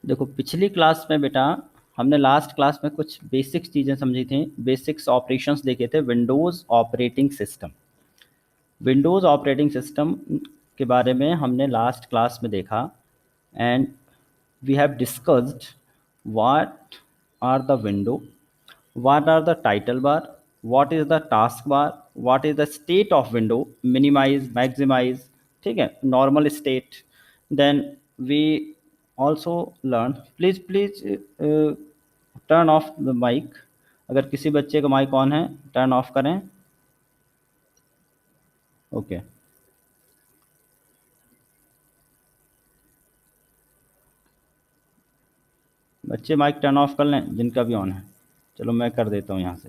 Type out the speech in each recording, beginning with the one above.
देखो पिछली क्लास में बेटा हमने लास्ट क्लास में कुछ बेसिक चीज़ें समझी थी, बेसिक्स ऑपरेशंस देखे थे Windows operating system. Windows operating system के बारे में हमने लास्ट क्लास में देखा and we have discussed what are the window, what are the title bar, what is the task bar, what is the state of window, minimize, maximize, ठीक है, normal state. Then we also learn, please turn off the mic. अगर किसी बच्चे का mic on है turn off करें। Okay बच्चे mic turn off कर लें जिनका भी ऑन है। चलो मैं कर देता हूँ यहाँ से।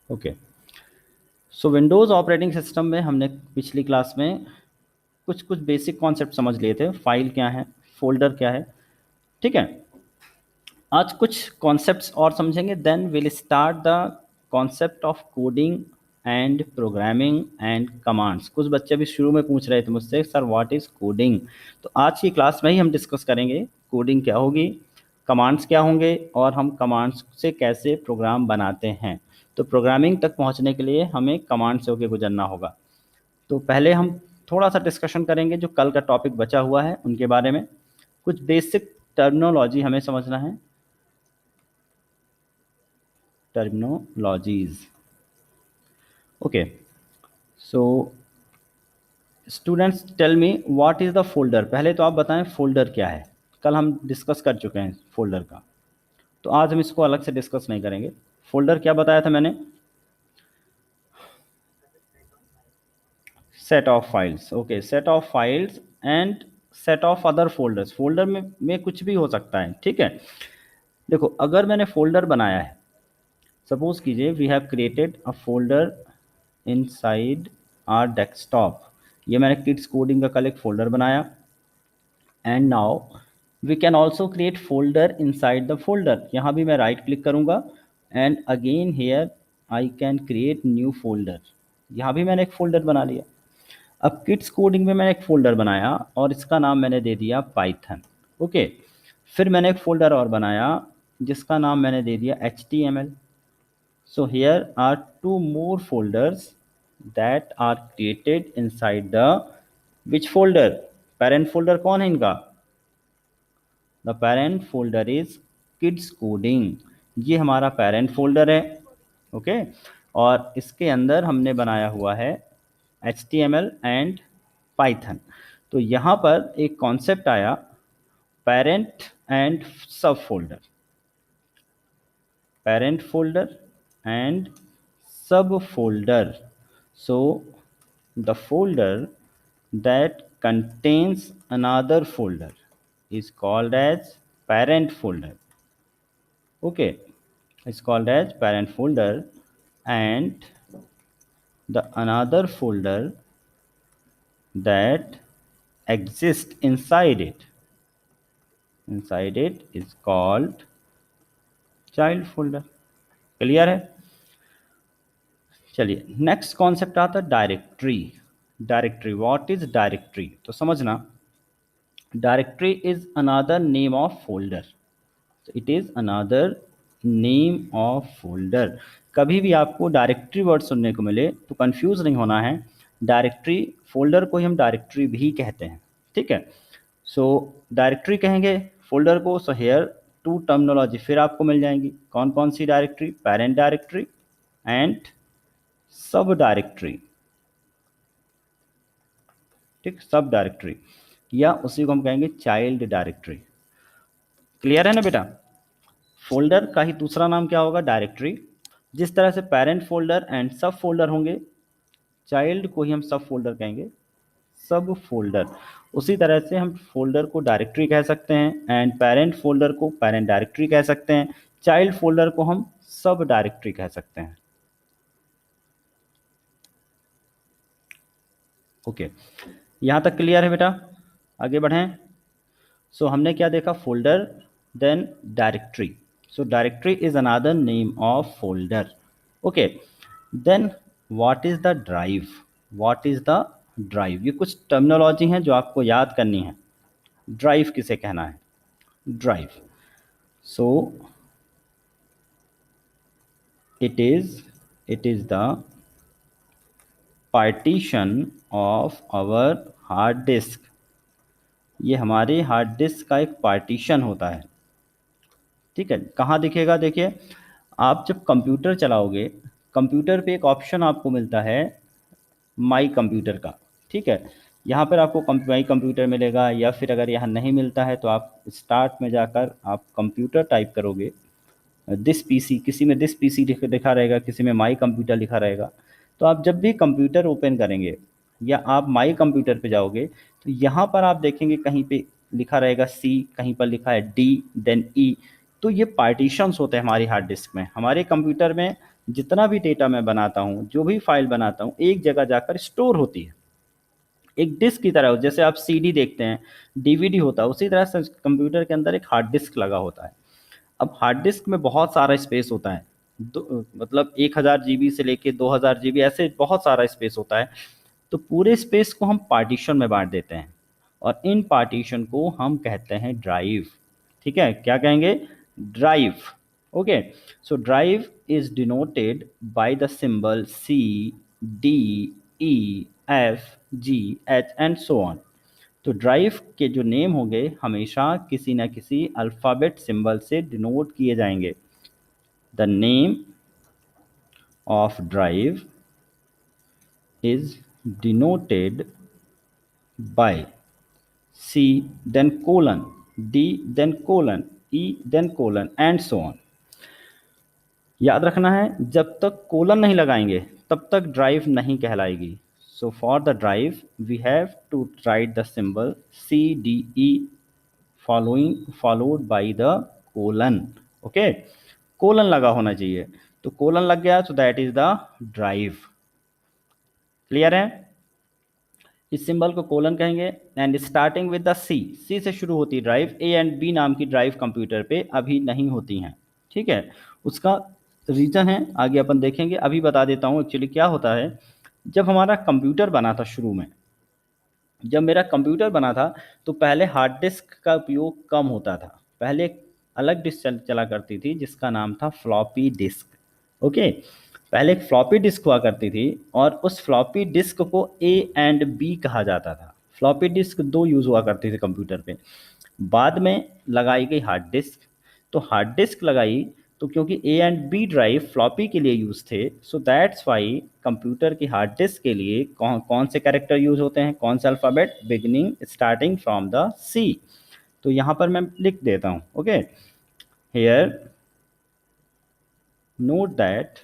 Okay so Windows operating system में हमने पिछली क्लास में कुछ कुछ बेसिक कॉन्सेप्ट समझ लिए थे। फाइल क्या है, फोल्डर क्या है, ठीक है। आज कुछ कॉन्सेप्ट्स और समझेंगे, then will start the concept of coding and programming and commands. कुछ बच्चे भी शुरू में पूछ रहे थे मुझसे सर व्हाट इज़ कोडिंग, तो आज की क्लास में ही हम डिस्कस करेंगे कोडिंग क्या होगी, कमांड्स क्या होंगे और हम कमांड्स से कैसे प्रोग्राम बनाते हैं। तो प्रोग्रामिंग तक पहुंचने के लिए हमें कमांड से होकर गुजरना होगा। तो पहले हम थोड़ा सा डिस्कशन करेंगे जो कल का टॉपिक बचा हुआ है उनके बारे में। कुछ बेसिक टर्मिनोलॉजी हमें समझना है, terminologies. Okay so students tell me what is the folder. पहले तो आप बताएं फोल्डर क्या है। कल हम डिस्कस कर चुके हैं फोल्डर का, तो आज हम इसको अलग से डिस्कस नहीं करेंगे। फोल्डर क्या बताया था मैंने, set of files. Okay set of files and set of other folders. Folder में कुछ भी हो सकता है, ठीक है। देखो अगर मैंने फोल्डर बनाया है, सपोज कीजिए we have created a folder inside our desktop. ये मैंने किड्स कोडिंग का कल एक फोल्डर बनाया and now we can also create folder inside the folder. यहाँ भी मैं राइट क्लिक करूँगा and again here I can create new folder. यहाँ भी मैंने एक फोल्डर बना लिया। अब किड्स कोडिंग में मैंने एक फोल्डर बनाया और इसका नाम मैंने दे दिया पाइथन। ओके फिर मैंने एक फोल्डर और बनाया जिसका नाम मैंने दे दिया HTML। So here are two more folders that are created inside the which folder? Parent folder कौन है इनका? The parent folder is kids coding। ये हमारा parent folder है, ओके और इसके अंदर हमने बनाया हुआ है HTML एंड पाइथन। तो यहाँ पर एक कॉन्सेप्ट आया पेरेंट एंड सब folder, parent folder and subfolder. So the folder that contains another folder is called as parent folder. Okay, it's called as parent folder, and the another folder that exists inside it is called child folder. Clear है? चलिए next concept आता है directory. Directory, what is directory? तो समझना directory is another name of folder. It is another name of folder. कभी भी आपको directory word सुनने को मिले तो कंफ्यूज नहीं होना है। डायरेक्टरी फोल्डर को ही हम डायरेक्टरी भी कहते हैं, ठीक है। सो डायरेक्टरी कहेंगे फोल्डर को। सो हेयर टू टर्मिनोलॉजी फिर आपको मिल जाएंगी। कौन कौन सी directory? Parent directory and sub directory, ठीक, सब डायरेक्टरी, या उसी को हम कहेंगे चाइल्ड डायरेक्टरी। क्लियर है ना बेटा? फोल्डर का ही दूसरा नाम क्या होगा? डायरेक्टरी। जिस तरह से पेरेंट फोल्डर एंड सब फोल्डर होंगे, चाइल्ड को ही हम सब फोल्डर कहेंगे, सब फोल्डर। उसी तरह से हम फोल्डर को डायरेक्टरी कह सकते हैं एंड पेरेंट फोल्डर को पेरेंट डायरेक्टरी कह सकते हैं, चाइल्ड फोल्डर को हम सब डायरेक्टरी कह सकते हैं। ओके यहाँ तक क्लियर है बेटा? आगे बढ़ें। सो हमने क्या देखा? Folder then directory. So directory is another name of folder. Okay then what is the drive? What is the drive. ये कुछ टर्मिनोलॉजी हैं जो आपको याद करनी है। ड्राइव किसे कहना है? Drive. So it is the partition of our hard disk। ये हमारे हार्ड डिस्क का एक पार्टीशन होता है। ठीक है, कहाँ दिखेगा? देखिए, आप जब कंप्यूटर चलाओगे, कंप्यूटर पे एक ऑप्शन आपको मिलता है माई कंप्यूटर का। ठीक है, यहाँ पर आपको माई कंप्यूटर मिलेगा, या फिर अगर यहाँ नहीं मिलता है तो आप स्टार्ट में जाकर आप कंप्यूटर टाइप करोगे। दिस पीसी, किसी में दिस पीसी लिखा रहेगा, किसी में माई कंप्यूटर लिखा रहेगा। तो आप जब भी कंप्यूटर ओपन करेंगे या आप माई कंप्यूटर पे जाओगे तो यहाँ पर आप देखेंगे कहीं पे लिखा रहेगा सी, कहीं पर लिखा है डी, देन ई। तो ये पार्टीशंस होते हैं हमारी हार्ड डिस्क में। हमारे कंप्यूटर में जितना भी डेटा मैं बनाता हूँ, जो भी फाइल बनाता हूँ, एक जगह जाकर स्टोर होती है, एक डिस्क की तरह। जैसे आप सीडी देखते हैं, डीवीडी होता है, उसी तरह से कंप्यूटर के अंदर एक हार्ड डिस्क लगा होता है। अब हार्ड डिस्क में बहुत सारा स्पेस होता है, मतलब 1000 GB से लेके 2000 GB, ऐसे बहुत सारा स्पेस होता है। तो पूरे स्पेस को हम पार्टीशन में बांट देते हैं, और इन पार्टीशन को हम कहते हैं ड्राइव। ठीक है, क्या कहेंगे? Drive. Okay, so drive is denoted by the symbol C, D, E, F, G, H and so on. तो ड्राइव के जो नेम होंगे हमेशा किसी न किसी अल्फ़ाबेट सिंबल से डिनोट किए जाएंगे। The name of drive is denoted by C, then colon, D, then colon, E, then colon and so on. याद रखना है, जब तक कोलन नहीं लगाएंगे तब तक ड्राइव नहीं कहलाएगी। So for the drive we have to write the symbol CDE followed by the colon. Okay, colon लगा होना चाहिए। तो कोलन लग गया तो that is the drive. Clear है? इस सिंबल को कोलन कहेंगे। And starting with the C से शुरू होती है ड्राइव। ए एंड बी नाम की ड्राइव कंप्यूटर पे अभी नहीं होती हैं। ठीक है, उसका रीज़न है आगे अपन देखेंगे, अभी बता देता हूँ। एक्चुअली क्या होता है, जब हमारा कंप्यूटर बना था शुरू में, जब मेरा कंप्यूटर बना था तो पहले हार्ड डिस्क का उपयोग कम होता था। पहले एक अलग डिस्क चला करती थी जिसका नाम था फ्लॉपी डिस्क। ओके, पहले एक फ्लॉपी डिस्क हुआ करती थी, और उस फ्लॉपी डिस्क को ए एंड बी कहा जाता था। फ्लॉपी डिस्क दो यूज़ हुआ करती थी कंप्यूटर पे। बाद में लगाई गई हार्ड डिस्क। तो हार्ड डिस्क लगाई तो क्योंकि A and B drive floppy के लिए यूज़ थे, सो दैट्स वाई कंप्यूटर की हार्ड डिस्क के लिए कौन कौन से कैरेक्टर यूज़ होते हैं, कौन सा alphabet? Beginning starting from the C. तो यहाँ पर मैं लिख देता हूँ। Okay, here note that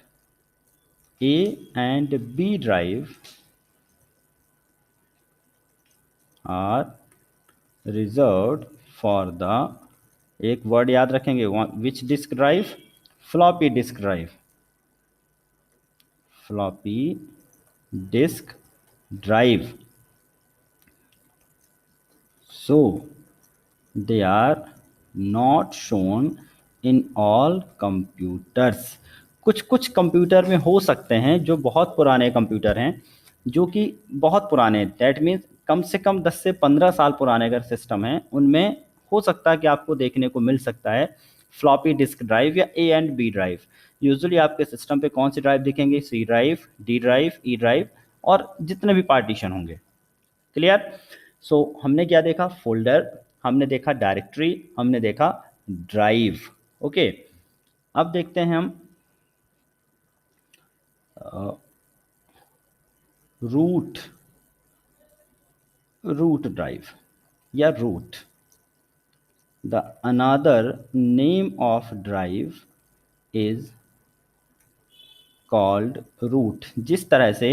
A and B drive are reserved for the, एक वर्ड याद रखेंगे, which disk drive? Floppy disk drive. Floppy disk drive. So they are not shown in all computers। कुछ कुछ कंप्यूटर में हो सकते हैं जो बहुत पुराने कंप्यूटर हैं, जो कि बहुत पुराने, दैट मीन्स कम से कम 10 से 15 साल पुराने अगर सिस्टम हैं, उनमें हो सकता है कि आपको देखने को मिल सकता है फ्लॉपी डिस्क ड्राइव या A and B drive. Usually आपके सिस्टम पे कौन सी ड्राइव दिखेंगे? C drive, D drive, E drive, और जितने भी पार्टीशन होंगे। क्लियर? सो हमने क्या देखा? फोल्डर, हमने देखा डायरेक्टरी, हमने देखा ड्राइव। ओके, अब देखते हैं हम रूट ड्राइव या root. The another name of drive is called root. जिस तरह से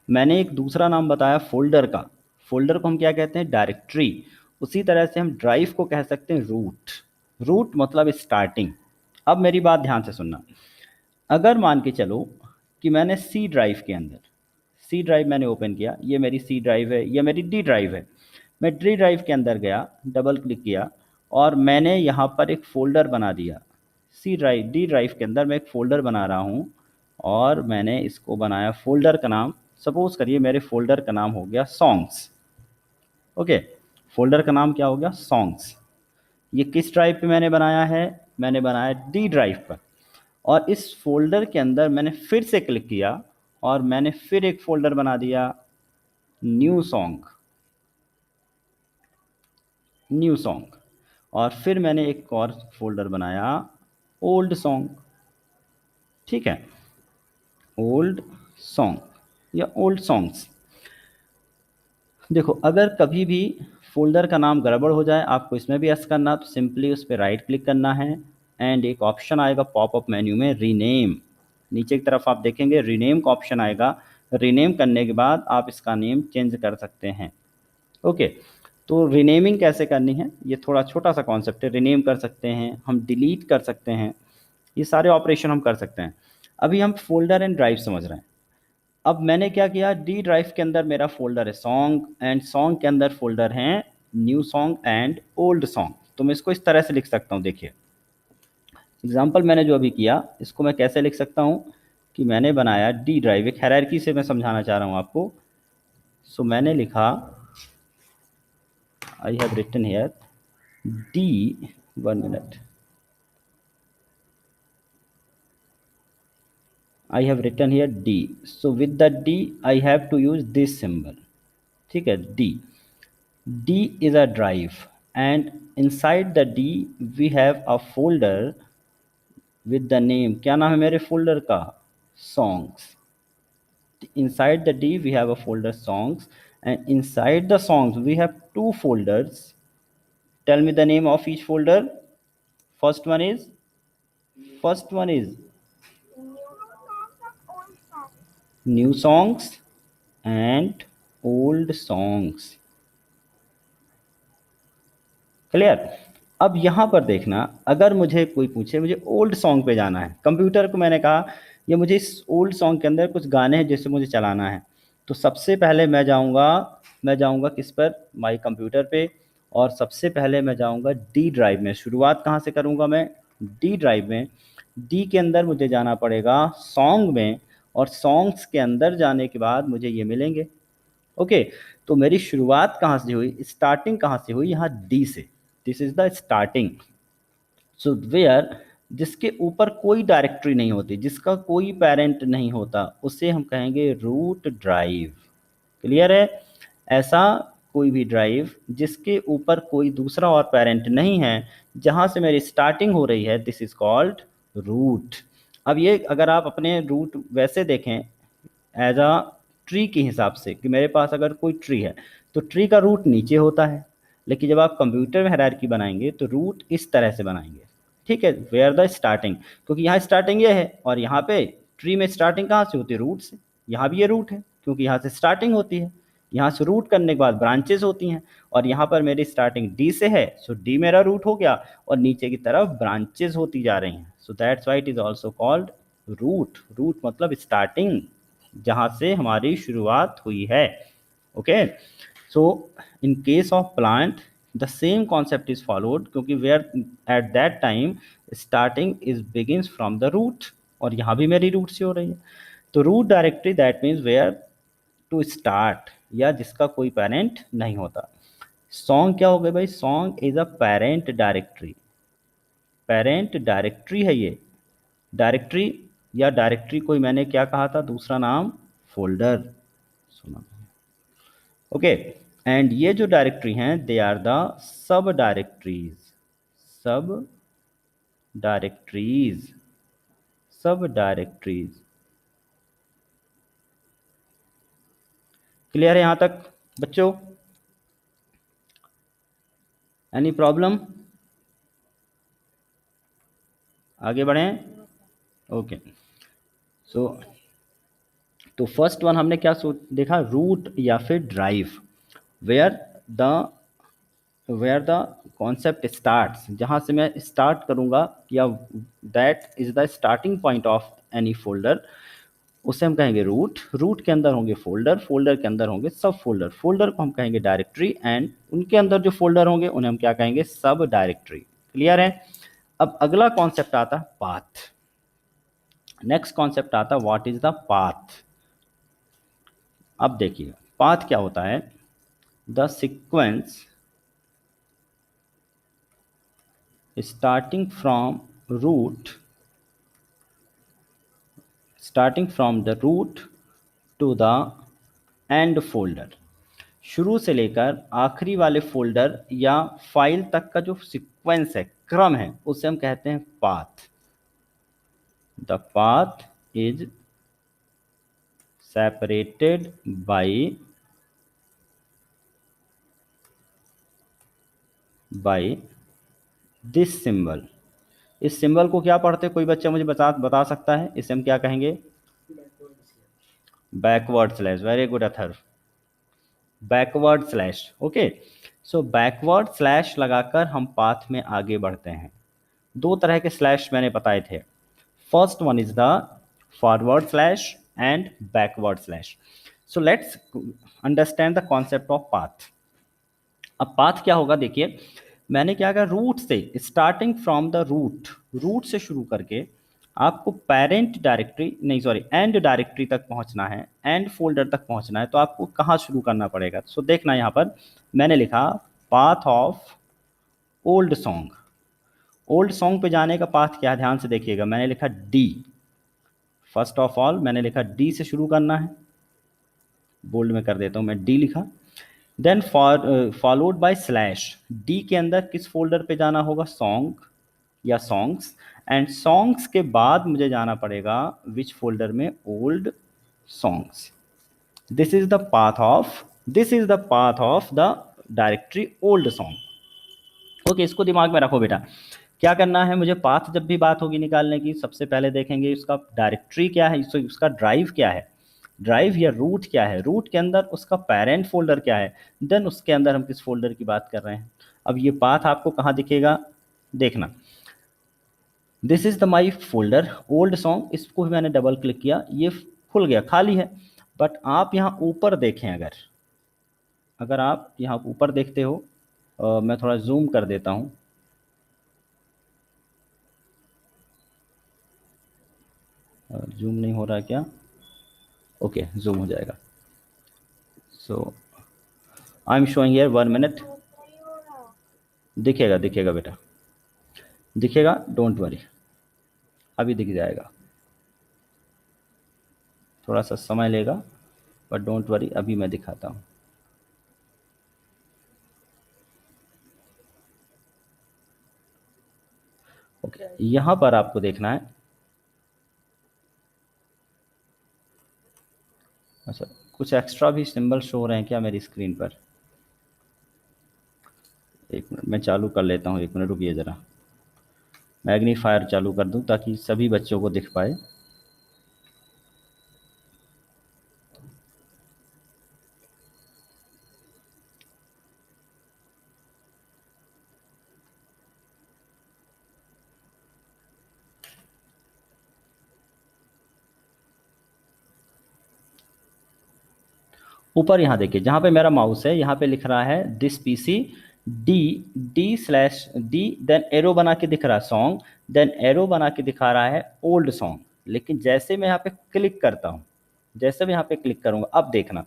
मैंने एक दूसरा नाम बताया फोल्डर का, फोल्डर को हम क्या कहते हैं? डायरेक्टरी। उसी तरह से हम ड्राइव को कह सकते हैं रूट। रूट मतलब स्टार्टिंग। अब मेरी बात ध्यान से सुनना। अगर मान के चलो कि मैंने सी ड्राइव के अंदर, सी ड्राइव मैंने ओपन किया, ये मेरी सी ड्राइव है, ये मेरी डी ड्राइव है। मैं डी ड्राइव के अंदर गया, डबल क्लिक किया, और मैंने यहाँ पर एक फ़ोल्डर बना दिया। डी ड्राइव के अंदर मैं एक फ़ोल्डर बना रहा हूँ, और मैंने इसको बनाया, फ़ोल्डर का नाम सपोज करिए मेरे फोल्डर का नाम हो गया सॉन्ग्स। ओके, फोल्डर का नाम क्या हो गया, सॉन्ग्स। ये किस ड्राइव पे मैंने बनाया है, मैंने बनाया डी ड्राइव पर। और इस फोल्डर के अंदर मैंने फिर से क्लिक किया और मैंने फिर एक फोल्डर बना दिया न्यू सॉन्ग, न्यू सॉन्ग। और फिर मैंने एक और फोल्डर बनाया ओल्ड सॉन्ग। ठीक है, ओल्ड सॉन्ग या ओल्ड सॉन्ग्स। देखो अगर कभी भी फोल्डर का नाम गड़बड़ हो जाए, आपको इसमें भी यस करना, तो सिंपली उस पर राइट क्लिक करना है एंड एक ऑप्शन आएगा पॉपअप मेन्यू में रीनेम। नीचे की तरफ आप देखेंगे रीनेम का ऑप्शन आएगा। रीनेम करने के बाद आप इसका नेम चेंज कर सकते हैं। ओके, तो रीनेमिंग कैसे करनी है, ये थोड़ा छोटा सा कॉन्सेप्ट है। रीनेम कर सकते हैं, हम डिलीट कर सकते हैं, ये सारे ऑपरेशन हम कर सकते हैं। अभी हम फोल्डर एंड ड्राइव समझ रहे हैं। अब मैंने क्या किया, डी ड्राइव के अंदर मेरा फोल्डर है सॉन्ग एंड सॉन्ग के अंदर फोल्डर है new song and old song. तो मैं इसको इस तरह से लिख सकता हूँ। देखिए एग्जाम्पल मैंने जो अभी किया, इसको मैं कैसे लिख सकता हूँ कि मैंने बनाया डी ड्राइव, एक हायरार्की से मैं समझाना चाह रहा हूँ आपको। सो मैंने लिखा I have written here D, 1 minute, I have written here D. So with the D, I have to use this symbol. ठीक है, D. D is a drive, and inside the D we have a folder with the name. क्या नाम है मेरे folder का, songs. Inside the D we have a folder songs, and inside the songs we have two folders. Tell me the name of each folder. First one is, first one is new songs and old songs. Clear. अब यहाँ पर देखना, अगर मुझे कोई पूछे मुझे old song पे जाना है, कंप्यूटर को मैंने कहा ये मुझे इस ओल्ड सॉन्ग के अंदर कुछ गाने हैं जिससे मुझे चलाना है, तो सबसे पहले मैं जाऊँगा किस पर, माई कंप्यूटर पे। और सबसे पहले मैं जाऊँगा डी ड्राइव में। शुरुआत कहाँ से करूँगा मैं, डी ड्राइव में। डी के अंदर मुझे जाना पड़ेगा सॉन्ग में, और सॉन्ग्स के अंदर जाने के बाद मुझे ये मिलेंगे। ओके, तो मेरी शुरुआत कहाँ से हुई, स्टार्टिंग कहाँ से हुई, यहाँ डी से। This is the starting. So where, जिसके ऊपर कोई डायरेक्टरी नहीं होती, जिसका कोई पेरेंट नहीं होता, उसे हम कहेंगे रूट ड्राइव। क्लियर है। ऐसा कोई भी ड्राइव जिसके ऊपर कोई दूसरा और पेरेंट नहीं है, जहाँ से मेरी स्टार्टिंग हो रही है, दिस इज कॉल्ड रूट। अब ये अगर आप अपने रूट वैसे देखें एज अ ट्री के हिसाब से, कि मेरे पास अगर कोई ट्री है तो ट्री का रूट नीचे होता है, लेकिन जब आप कंप्यूटर में हायरार्की बनाएंगे तो रूट इस तरह से बनाएंगे। ठीक है, वेयर द स्टार्टिंग, क्योंकि यहाँ स्टार्टिंग ये है और यहाँ पे ट्री में स्टार्टिंग कहाँ से होती है, रूट से। यहाँ भी ये रूट है क्योंकि यहाँ से स्टार्टिंग होती है, यहाँ से रूट करने के बाद ब्रांचेस होती हैं, और यहाँ पर मेरी स्टार्टिंग डी से है, सो डी मेरा रूट हो गया और नीचे की तरफ ब्रांचेस होती जा रही हैं। So that's why it is also called root. Root मतलब स्टार्टिंग, जहाँ से हमारी शुरुआत हुई है। Okay, so in case of plant the same concept is followed, क्योंकि where at that time starting is begins from the root, और यहाँ भी मेरी रूट से हो रही है। तो root directory that means where to start, या जिसका कोई पेरेंट नहीं होता। सॉन्ग क्या हो गया भाई, song is a parent directory. Parent directory है ये। डायरेक्टरी या डायरेक्टरी को मैंने क्या कहा था, दूसरा नाम फोल्डर सुना। ओके, एंड ये जो डायरेक्टरी हैं they are the sub directories. Sub directories, sub directories. Clear है यहाँ तक बच्चों, एनी प्रॉब्लम, आगे बढ़ें। ओके, सो तो फर्स्ट वन हमने क्या देखा, रूट या फिर drive. Where the where the concept starts, जहाँ से मैं स्टार्ट करूँगा, या that is the starting point of any folder, उसे हम कहेंगे रूट। रूट के अंदर होंगे फोल्डर, फोल्डर के अंदर होंगे सब फोल्डर, फोल्डर को हम कहेंगे डायरेक्टरी, एंड उनके अंदर जो फोल्डर होंगे उन्हें हम क्या कहेंगे, सब डायरेक्टरी। क्लियर है। अब अगला कॉन्सेप्ट आता है पाथ। नेक्स्ट कॉन्सेप्ट आता है व्हाट इज द पाथ। अब देखिए पाथ क्या होता है, the sequence starting from root starting from the root to the end folder, शुरू से लेकर आखिरी वाले फोल्डर या फाइल तक का जो सीक्वेंस है, क्रम है, उसे हम कहते हैं path. The path is separated by this symbol. इस सिंबल को क्या पढ़ते, कोई बच्चा मुझे बता सकता है, इसे हम क्या कहेंगे? Backward slash. Very good Atharv, backward slash. Okay, so backward slash लगाकर हम पाथ में आगे बढ़ते हैं। दो तरह के स्लैश मैंने बताए थे, first one is the forward slash and backward slash. So let's understand the concept of path. अब पाथ क्या होगा, देखिए मैंने क्या कहा, रूट से, starting from the root, root से शुरू करके आपको पेरेंट डायरेक्टरी नहीं सॉरी एंड डायरेक्टरी तक पहुंचना है, एंड फोल्डर तक पहुंचना है, तो आपको कहाँ शुरू करना पड़ेगा? सो देखना यहाँ पर मैंने लिखा path of old song. Old song पे जाने का पाथ क्या है, ध्यान से देखिएगा, मैंने लिखा डी। फर्स्ट ऑफ ऑल मैंने लिखा डी से शुरू करना है, बोल्ड में कर देता हूँ मैं, डी लिखा। Then followed by slash, D के अंदर किस फोल्डर पे जाना होगा? सॉन्ग या सॉन्ग्स, एंड सॉन्ग्स के बाद मुझे जाना पड़ेगा विच फोल्डर में? Old songs. This is the path of the directory old song. Okay, इसको दिमाग में रखो बेटा। क्या करना है मुझे? पाथ जब भी बात होगी निकालने की, सबसे पहले देखेंगे उसका डायरेक्टरी क्या है, उसका ड्राइव क्या है, ड्राइव या रूट क्या है, रूट के अंदर उसका पेरेंट फोल्डर क्या है, देन उसके अंदर हम किस फोल्डर की बात कर रहे हैं। अब ये पाथ आपको कहाँ दिखेगा, देखना, this is the my folder old song, इसको भी मैंने डबल क्लिक किया, ये खुल गया, खाली है। बट आप यहाँ ऊपर देखें, अगर अगर आप यहाँ ऊपर देखते हो, मैं थोड़ा जूम कर देता हूँ, जूम नहीं हो रहा है क्या? ओके, जूम हो जाएगा। So I am showing here 1 minute. दिखेगा दिखेगा बेटा, दिखेगा, डोंट वरी, अभी दिख जाएगा, थोड़ा सा समय लेगा, बट डोंट वरी, अभी मैं दिखाता हूँ। ओके, यहाँ पर आपको देखना है, अच्छा कुछ एक्स्ट्रा भी सिंबल शो हो रहे हैं क्या मेरी स्क्रीन पर? एक मिनट मैं चालू कर लेता हूँ, एक मिनट रुकिए ज़रा, मैग्नीफायर चालू कर दूँ ताकि सभी बच्चों को दिख पाए। ऊपर यहाँ देखिए, जहाँ पे मेरा माउस है, यहाँ पे लिख रहा है this PC D, D slash D, then arrow बना के दिख रहा है सॉन्ग, देन एरो बना के दिखा रहा है ओल्ड सॉन्ग। लेकिन जैसे मैं यहाँ पे क्लिक करता हूँ, जैसे मैं यहाँ पे क्लिक करूँगा, अब देखना,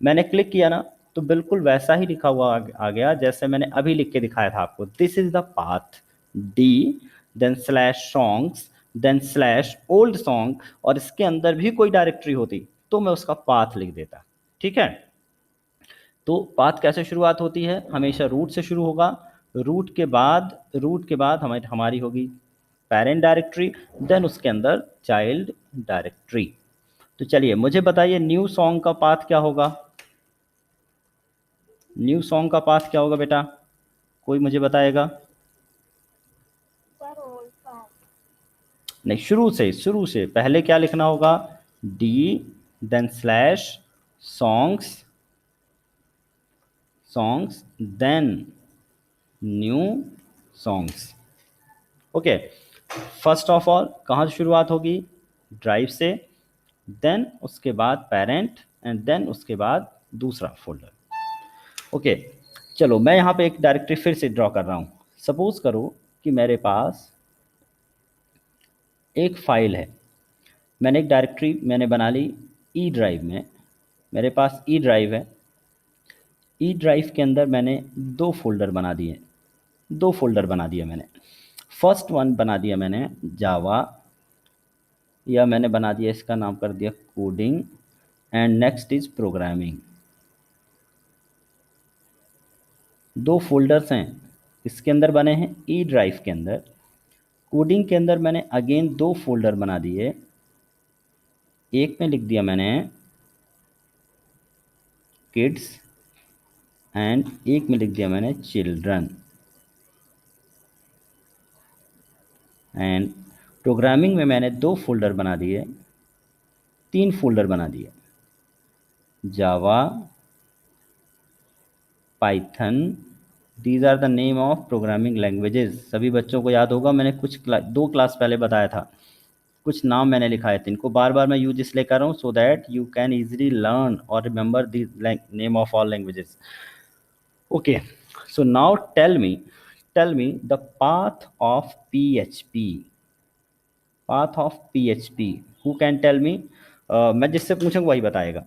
मैंने क्लिक किया ना, तो बिल्कुल वैसा ही लिखा हुआ आ गया जैसे मैंने अभी लिख के दिखाया था आपको, this is the path D, then slash songs, then slash old song, और इसके अंदर भी कोई डायरेक्टरी होती तो मैं उसका पाथ लिख देता। ठीक है, तो पाथ कैसे शुरुआत होती है? हमेशा रूट से शुरू होगा, रूट के बाद हमारी हमारी होगी पेरेंट डायरेक्टरी, देन उसके अंदर चाइल्ड डायरेक्टरी। तो चलिए मुझे बताइए न्यू सॉन्ग का पाथ क्या होगा? न्यू सॉन्ग का पाथ क्या होगा बेटा, कोई मुझे बताएगा? नहीं, शुरू से पहले क्या लिखना होगा? D, then slash songs, then new songs. Okay, first of all कहाँ से शुरुआत होगी? ड्राइव से, देन उसके बाद पेरेंट, एंड देन उसके बाद दूसरा फोल्डर। ओके, चलो मैं यहाँ पे एक डायरेक्टरी फिर से ड्रॉ कर रहा हूँ। सपोज करो कि मेरे पास एक फाइल है, मैंने एक डायरेक्टरी मैंने बना ली ई ड्राइव में, मेरे पास ई ड्राइव है। ई ड्राइव के अंदर मैंने दो फोल्डर बना दिए, दो फोल्डर बना दिया मैंने। फर्स्ट वन बना दिया मैंने जावा, या मैंने बना दिया, इसका नाम कर दिया coding, and next is programming. दो फोल्डर्स हैं इसके अंदर बने हैं ई ड्राइव के अंदर। कोडिंग के अंदर मैंने अगेन दो फोल्डर बना दिए। एक में लिख दिया मैंने किड्स, एंड एक में लिख दिया मैंने चिल्ड्रन। एंड प्रोग्रामिंग में मैंने दो फोल्डर बना दिए, तीन फोल्डर बना दिए, Java, Python. These are the name of programming languages. सभी बच्चों को याद होगा, मैंने दो क्लास पहले बताया था, कुछ नाम मैंने लिखाए थे। इनको बार बार मैं यूज इसलिए कर रहा हूँ so that you can easily learn और remember the name of all languages. Okay, so now tell me the path of PHP। Path of PHP, who can tell me? मैं जिससे पूछूंगा वही बताएगा।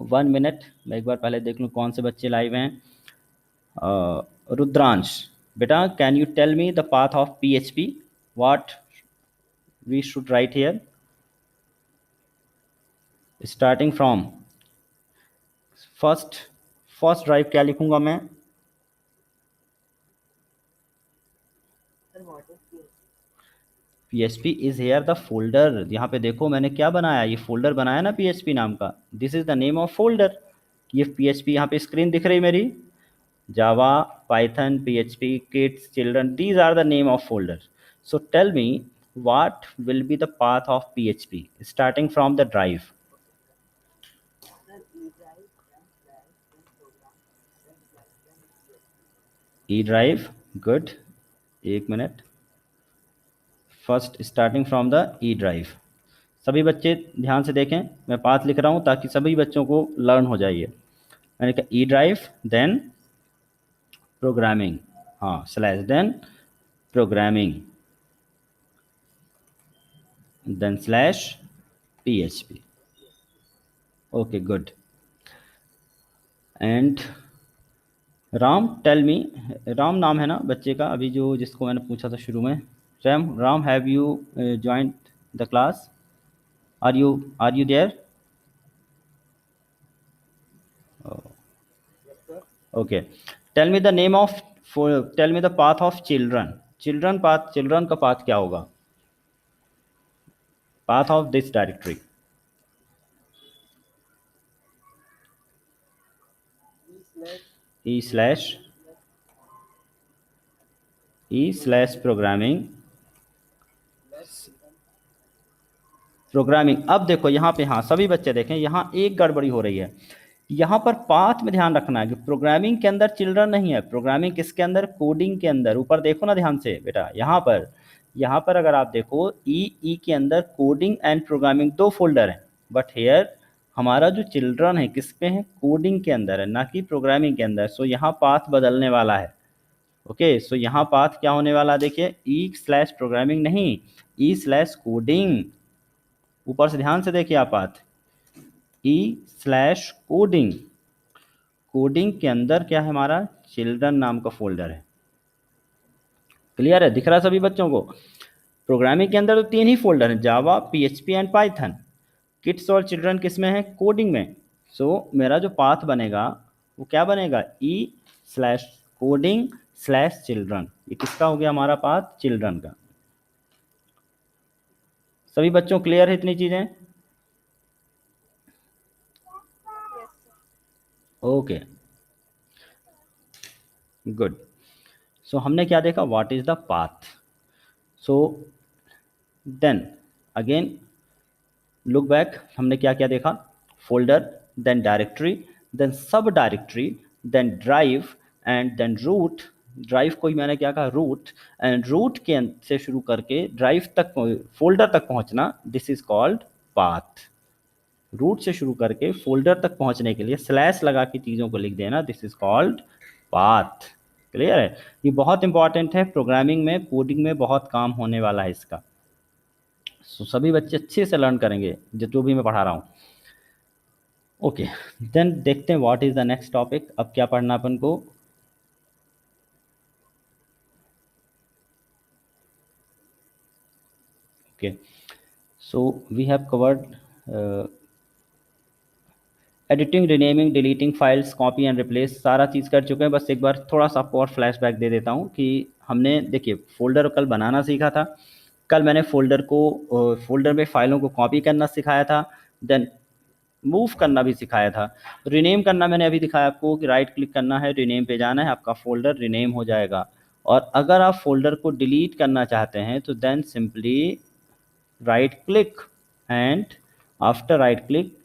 1 मिनट, मैं एक बार पहले देख लूँ कौन से बच्चे लाइव हैं। रुद्रांश, बेटा can you tell me the path of PHP, what we should write here, starting from first. First drive क्या लिखूंगा मैं? PHP is here the folder. यहाँ पे देखो मैंने क्या बनाया, ये फोल्डर बनाया ना PHP नाम का, this is the name of folder. ये PHP यहाँ पे स्क्रीन दिख रही मेरी, Java, Python, PHP, kids, children, these are the name of folder. So tell me what will be the path of PHP starting from the drive? E drive, good, एक minute. First starting from the E drive. सभी बच्चे ध्यान से देखें, मैं path लिख रहा हूँ ताकि सभी बच्चों को लर्न हो जाइए। मैंने कहा ई ड्राइव, देन प्रोग्रामिंग, हाँ slash, then programming, then slash PHP। Okay good. And Ram, tell me, Ram नाम है ना बच्चे का अभी जो, जिसको मैंने पूछा था शुरू में। Ram, have you joined the class? Are you there? Okay, tell me the name of, tell me the path of children. Children path, children का पाथ क्या होगा? Path of this directory. E slash programming, programming. अब देखो यहाँ पे, हाँ सभी बच्चे देखें, यहाँ एक गड़बड़ी हो रही है। यहाँ पर पाथ में ध्यान रखना है कि प्रोग्रामिंग के अंदर चिल्ड्रन नहीं है। प्रोग्रामिंग किसके अंदर? कोडिंग के अंदर। ऊपर देखो ना ध्यान से बेटा, यहाँ पर अगर आप देखो ई के अंदर कोडिंग एंड प्रोग्रामिंग दो फोल्डर हैं, बट हेयर हमारा जो चिल्ड्रन है किस पे है? कोडिंग के अंदर है, ना कि प्रोग्रामिंग के अंदर। सो यहाँ पाथ बदलने वाला है। ओके, सो यहाँ पाथ क्या होने वाला है? देखिए ई स्लैश प्रोग्रामिंग नहीं, ई स्लैश कोडिंग। ऊपर से ध्यान से देखिए आप path, E slash coding. Coding के अंदर क्या है हमारा? चिल्ड्रन नाम का फोल्डर है। क्लियर है? दिख रहा है सभी बच्चों को? प्रोग्रामिंग के अंदर तो तीन ही फोल्डर हैं, जावा, PHP एंड पाइथन। किड्स और चिल्ड्रन किस में है? कोडिंग में। सो मेरा जो पाथ बनेगा वो क्या बनेगा? E slash coding slash children. ये किसका हो गया हमारा पाथ? चिल्ड्रन का। सभी बच्चों क्लियर है इतनी चीजें? Okay good. सो हमने क्या देखा? What is the path. So then again look back, हमने क्या क्या देखा? Folder, then directory, then sub directory, then drive, and then root. Drive को ही मैंने क्या कहा? रूट। एंड रूट के से शुरू करके ड्राइव तक, फोल्डर तक पहुंचना, this is called path. Root से शुरू करके फोल्डर तक पहुंचने के लिए स्लैश लगा के चीज़ों को लिख देना, this is called path. Clear है? ये बहुत इंपॉर्टेंट है, प्रोग्रामिंग में, कोडिंग में बहुत काम होने वाला है इसका। सो सभी बच्चे अच्छे से लर्न करेंगे जो भी मैं पढ़ा रहा हूँ। ओके, देन देखते हैं what is the next topic. अब क्या पढ़ना अपन को। Okay, so we have covered editing, renaming, deleting files, copy and replace, सारा चीज़ कर चुके हैं। बस एक बार थोड़ा सा आपको और फ्लैशबैक दे देता हूँ कि हमने देखिए फोल्डर कल बनाना सीखा था। कल मैंने फोल्डर में फाइलों को कॉपी करना सिखाया था। देन मूव करना भी सिखाया था। रीनेम करना मैंने अभी दिखाया आपको कि राइट क्लिक करना है, रीनेम पे जाना है, आपका फोल्डर रीनेम हो जाएगा। और अगर आप फोल्डर को डिलीट करना चाहते हैं तो then simply right click and after right click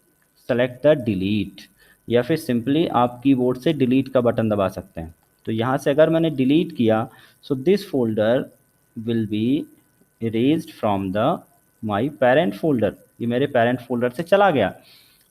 select the delete, या फिर सिंपली आप कीबोर्ड से डिलीट का बटन दबा सकते हैं। तो यहाँ से अगर मैंने डिलीट किया, so this folder will be erased from the my parent folder, ये मेरे पेरेंट फोल्डर से चला गया।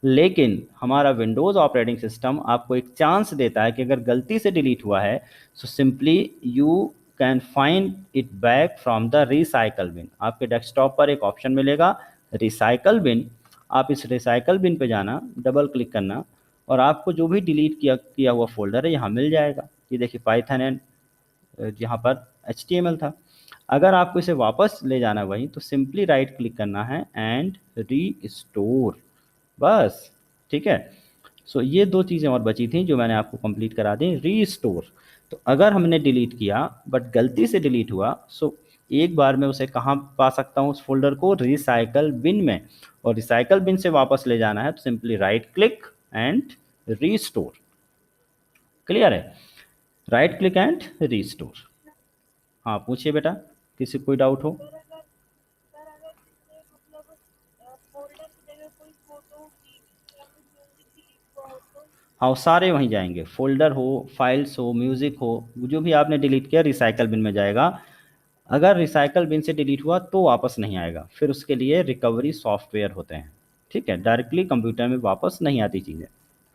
लेकिन हमारा विंडोज़ ऑपरेटिंग सिस्टम आपको एक चांस देता है कि अगर गलती से डिलीट हुआ है so simply you can find it back from the recycle bin. आपके डेस्कटॉप पर एक ऑप्शन मिलेगा रिसाइकल बिन, आप इस रिसाइकल बिन पे जाना, डबल क्लिक करना, और आपको जो भी डिलीट किया हुआ फोल्डर है यहाँ मिल जाएगा। ये देखिए पाइथन एंड यहाँ पर HTML था। अगर आपको इसे वापस ले जाना वही तो सिंपली राइट क्लिक करना है एंड री, बस। ठीक है, सो ये दो चीज़ें और बची थी जो मैंने आपको कंप्लीट करा दी। री, तो अगर हमने डिलीट किया बट गलती से डिलीट हुआ, सो एक बार में उसे कहाँ पा सकता हूँ उस फोल्डर को, रिसाइकल बिन में। और रिसाइकल बिन से वापस ले जाना है तो simply right click and re. Clear है, राइट क्लिक एंड री। हाँ पूछिए बेटा, किसी कोई डाउट हो। हाँ वो सारे वहीं जाएंगे, फोल्डर हो, फाइल्स हो, म्यूजिक हो, जो भी आपने डिलीट किया रिसाइकल बिन में जाएगा। अगर रिसाइकल बिन से डिलीट हुआ तो वापस नहीं आएगा, फिर उसके लिए रिकवरी सॉफ्टवेयर होते हैं। ठीक है, डायरेक्टली कंप्यूटर में वापस नहीं आती चीज़ें,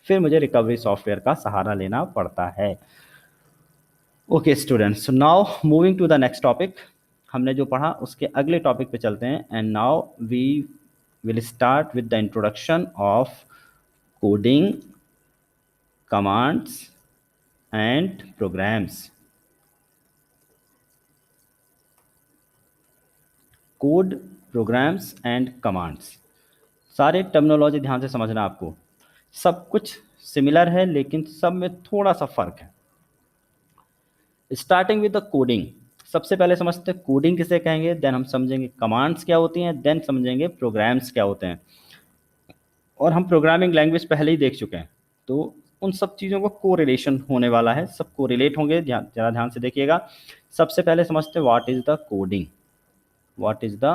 फिर मुझे रिकवरी सॉफ्टवेयर का सहारा लेना पड़ता है। Okay students, now moving to the next topic. हमने जो पढ़ा उसके अगले टॉपिक पे चलते हैं। And now we will start with the introduction of coding, commands and programs. Code, programs and commands, सारे टर्मिनोलॉजी ध्यान से समझना आपको। सब कुछ सिमिलर है लेकिन सब में थोड़ा सा फर्क है। स्टार्टिंग विद द कोडिंग, सबसे पहले समझते हैं कोडिंग किसे कहेंगे, देन हम समझेंगे कमांड्स क्या होती हैं, देन समझेंगे प्रोग्राम्स क्या होते हैं। और हम प्रोग्रामिंग लैंग्वेज पहले ही देख चुके हैं, तो उन सब चीज़ों को कोरिलेशन होने वाला है, सब कोरिलेट होंगे। ज़रा ध्यान से देखिएगा। सबसे पहले समझते हैं what is the coding. What is the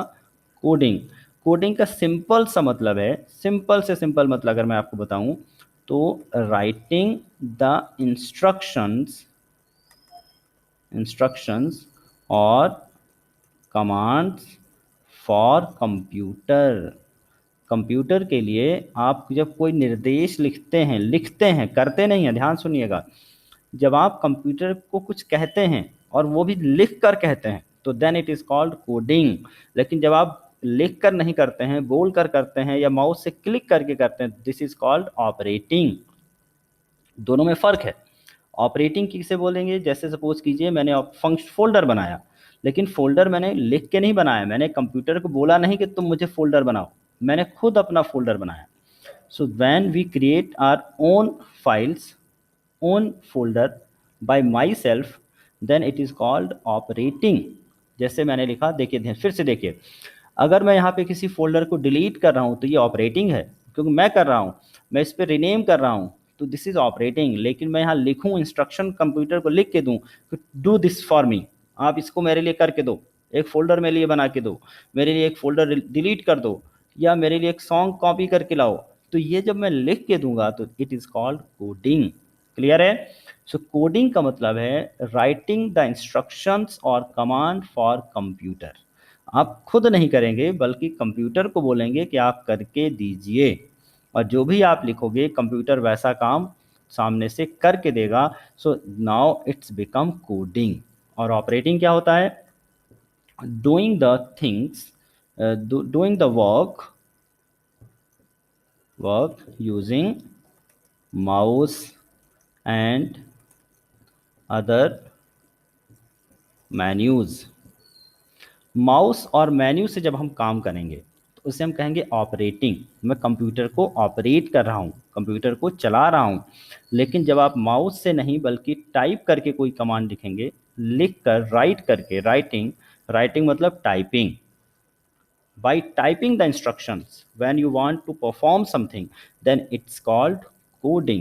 coding. Coding का सिंपल सा मतलब है, सिंपल से सिंपल मतलब अगर मैं आपको बताऊं तो राइटिंग द इंस्ट्रक्शंस और कमांड्स फॉर कंप्यूटर। कंप्यूटर के लिए आप जब कोई निर्देश लिखते हैं, करते नहीं हैं, ध्यान सुनिएगा। जब आप कंप्यूटर को कुछ कहते हैं और वो भी लिख कर कहते हैं तो then it is called coding. लेकिन जब आप लिख कर नहीं करते हैं, बोल कर करते हैं या माउस से क्लिक करके करते हैं, दिस इज कॉल्ड ऑपरेटिंग। दोनों में फ़र्क है। ऑपरेटिंग किसे बोलेंगे, जैसे सपोज कीजिए मैंने फंक्शन फोल्डर बनाया, लेकिन फोल्डर मैंने लिख के नहीं बनाया, मैंने कंप्यूटर को बोला नहीं कि तुम मुझे फोल्डर बनाओ, मैंने खुद अपना फोल्डर बनाया। So when we create our own files, own folder by myself, then it is called operating। जैसे मैंने लिखा, देखिए फिर से देखिए, अगर मैं यहाँ पे किसी फोल्डर को डिलीट कर रहा हूँ तो ये ऑपरेटिंग है, क्योंकि मैं कर रहा हूँ, मैं इस पर रीनेम कर रहा हूँ, तो दिस इज ऑपरेटिंग। लेकिन मैं यहाँ लिखूँ, इंस्ट्रक्शन कंप्यूटर को लिख के दूँ कि डू दिस फॉर मी, आप इसको मेरे लिए करके दो, एक फोल्डर मेरे लिए बना के दो, मेरे लिए एक फोल्डर डिलीट कर दो, या मेरे लिए एक सॉन्ग कॉपी करके लाओ, तो ये जब मैं लिख के दूंगा तो it is called coding. Clear है। सो कोडिंग का मतलब है राइटिंग द इंस्ट्रक्शंस और कमांड फॉर कंप्यूटर। आप खुद नहीं करेंगे बल्कि कंप्यूटर को बोलेंगे कि आप करके दीजिए, और जो भी आप लिखोगे कंप्यूटर वैसा काम सामने से करके देगा। So now it's become coding. और ऑपरेटिंग क्या होता है, doing the things, doing the work work using mouse and other menus. Mouse और मेन्यू से जब हम काम करेंगे तो उसे हम कहेंगे ऑपरेटिंग। मैं कंप्यूटर को ऑपरेट कर रहा हूँ, कंप्यूटर को चला रहा हूँ। लेकिन जब आप माउस से नहीं बल्कि टाइप करके कोई कमांड लिखेंगे, लिख कर राइट करके, राइटिंग, राइटिंग मतलब typing, by typing the instructions when you want to perform something, then it's called coding।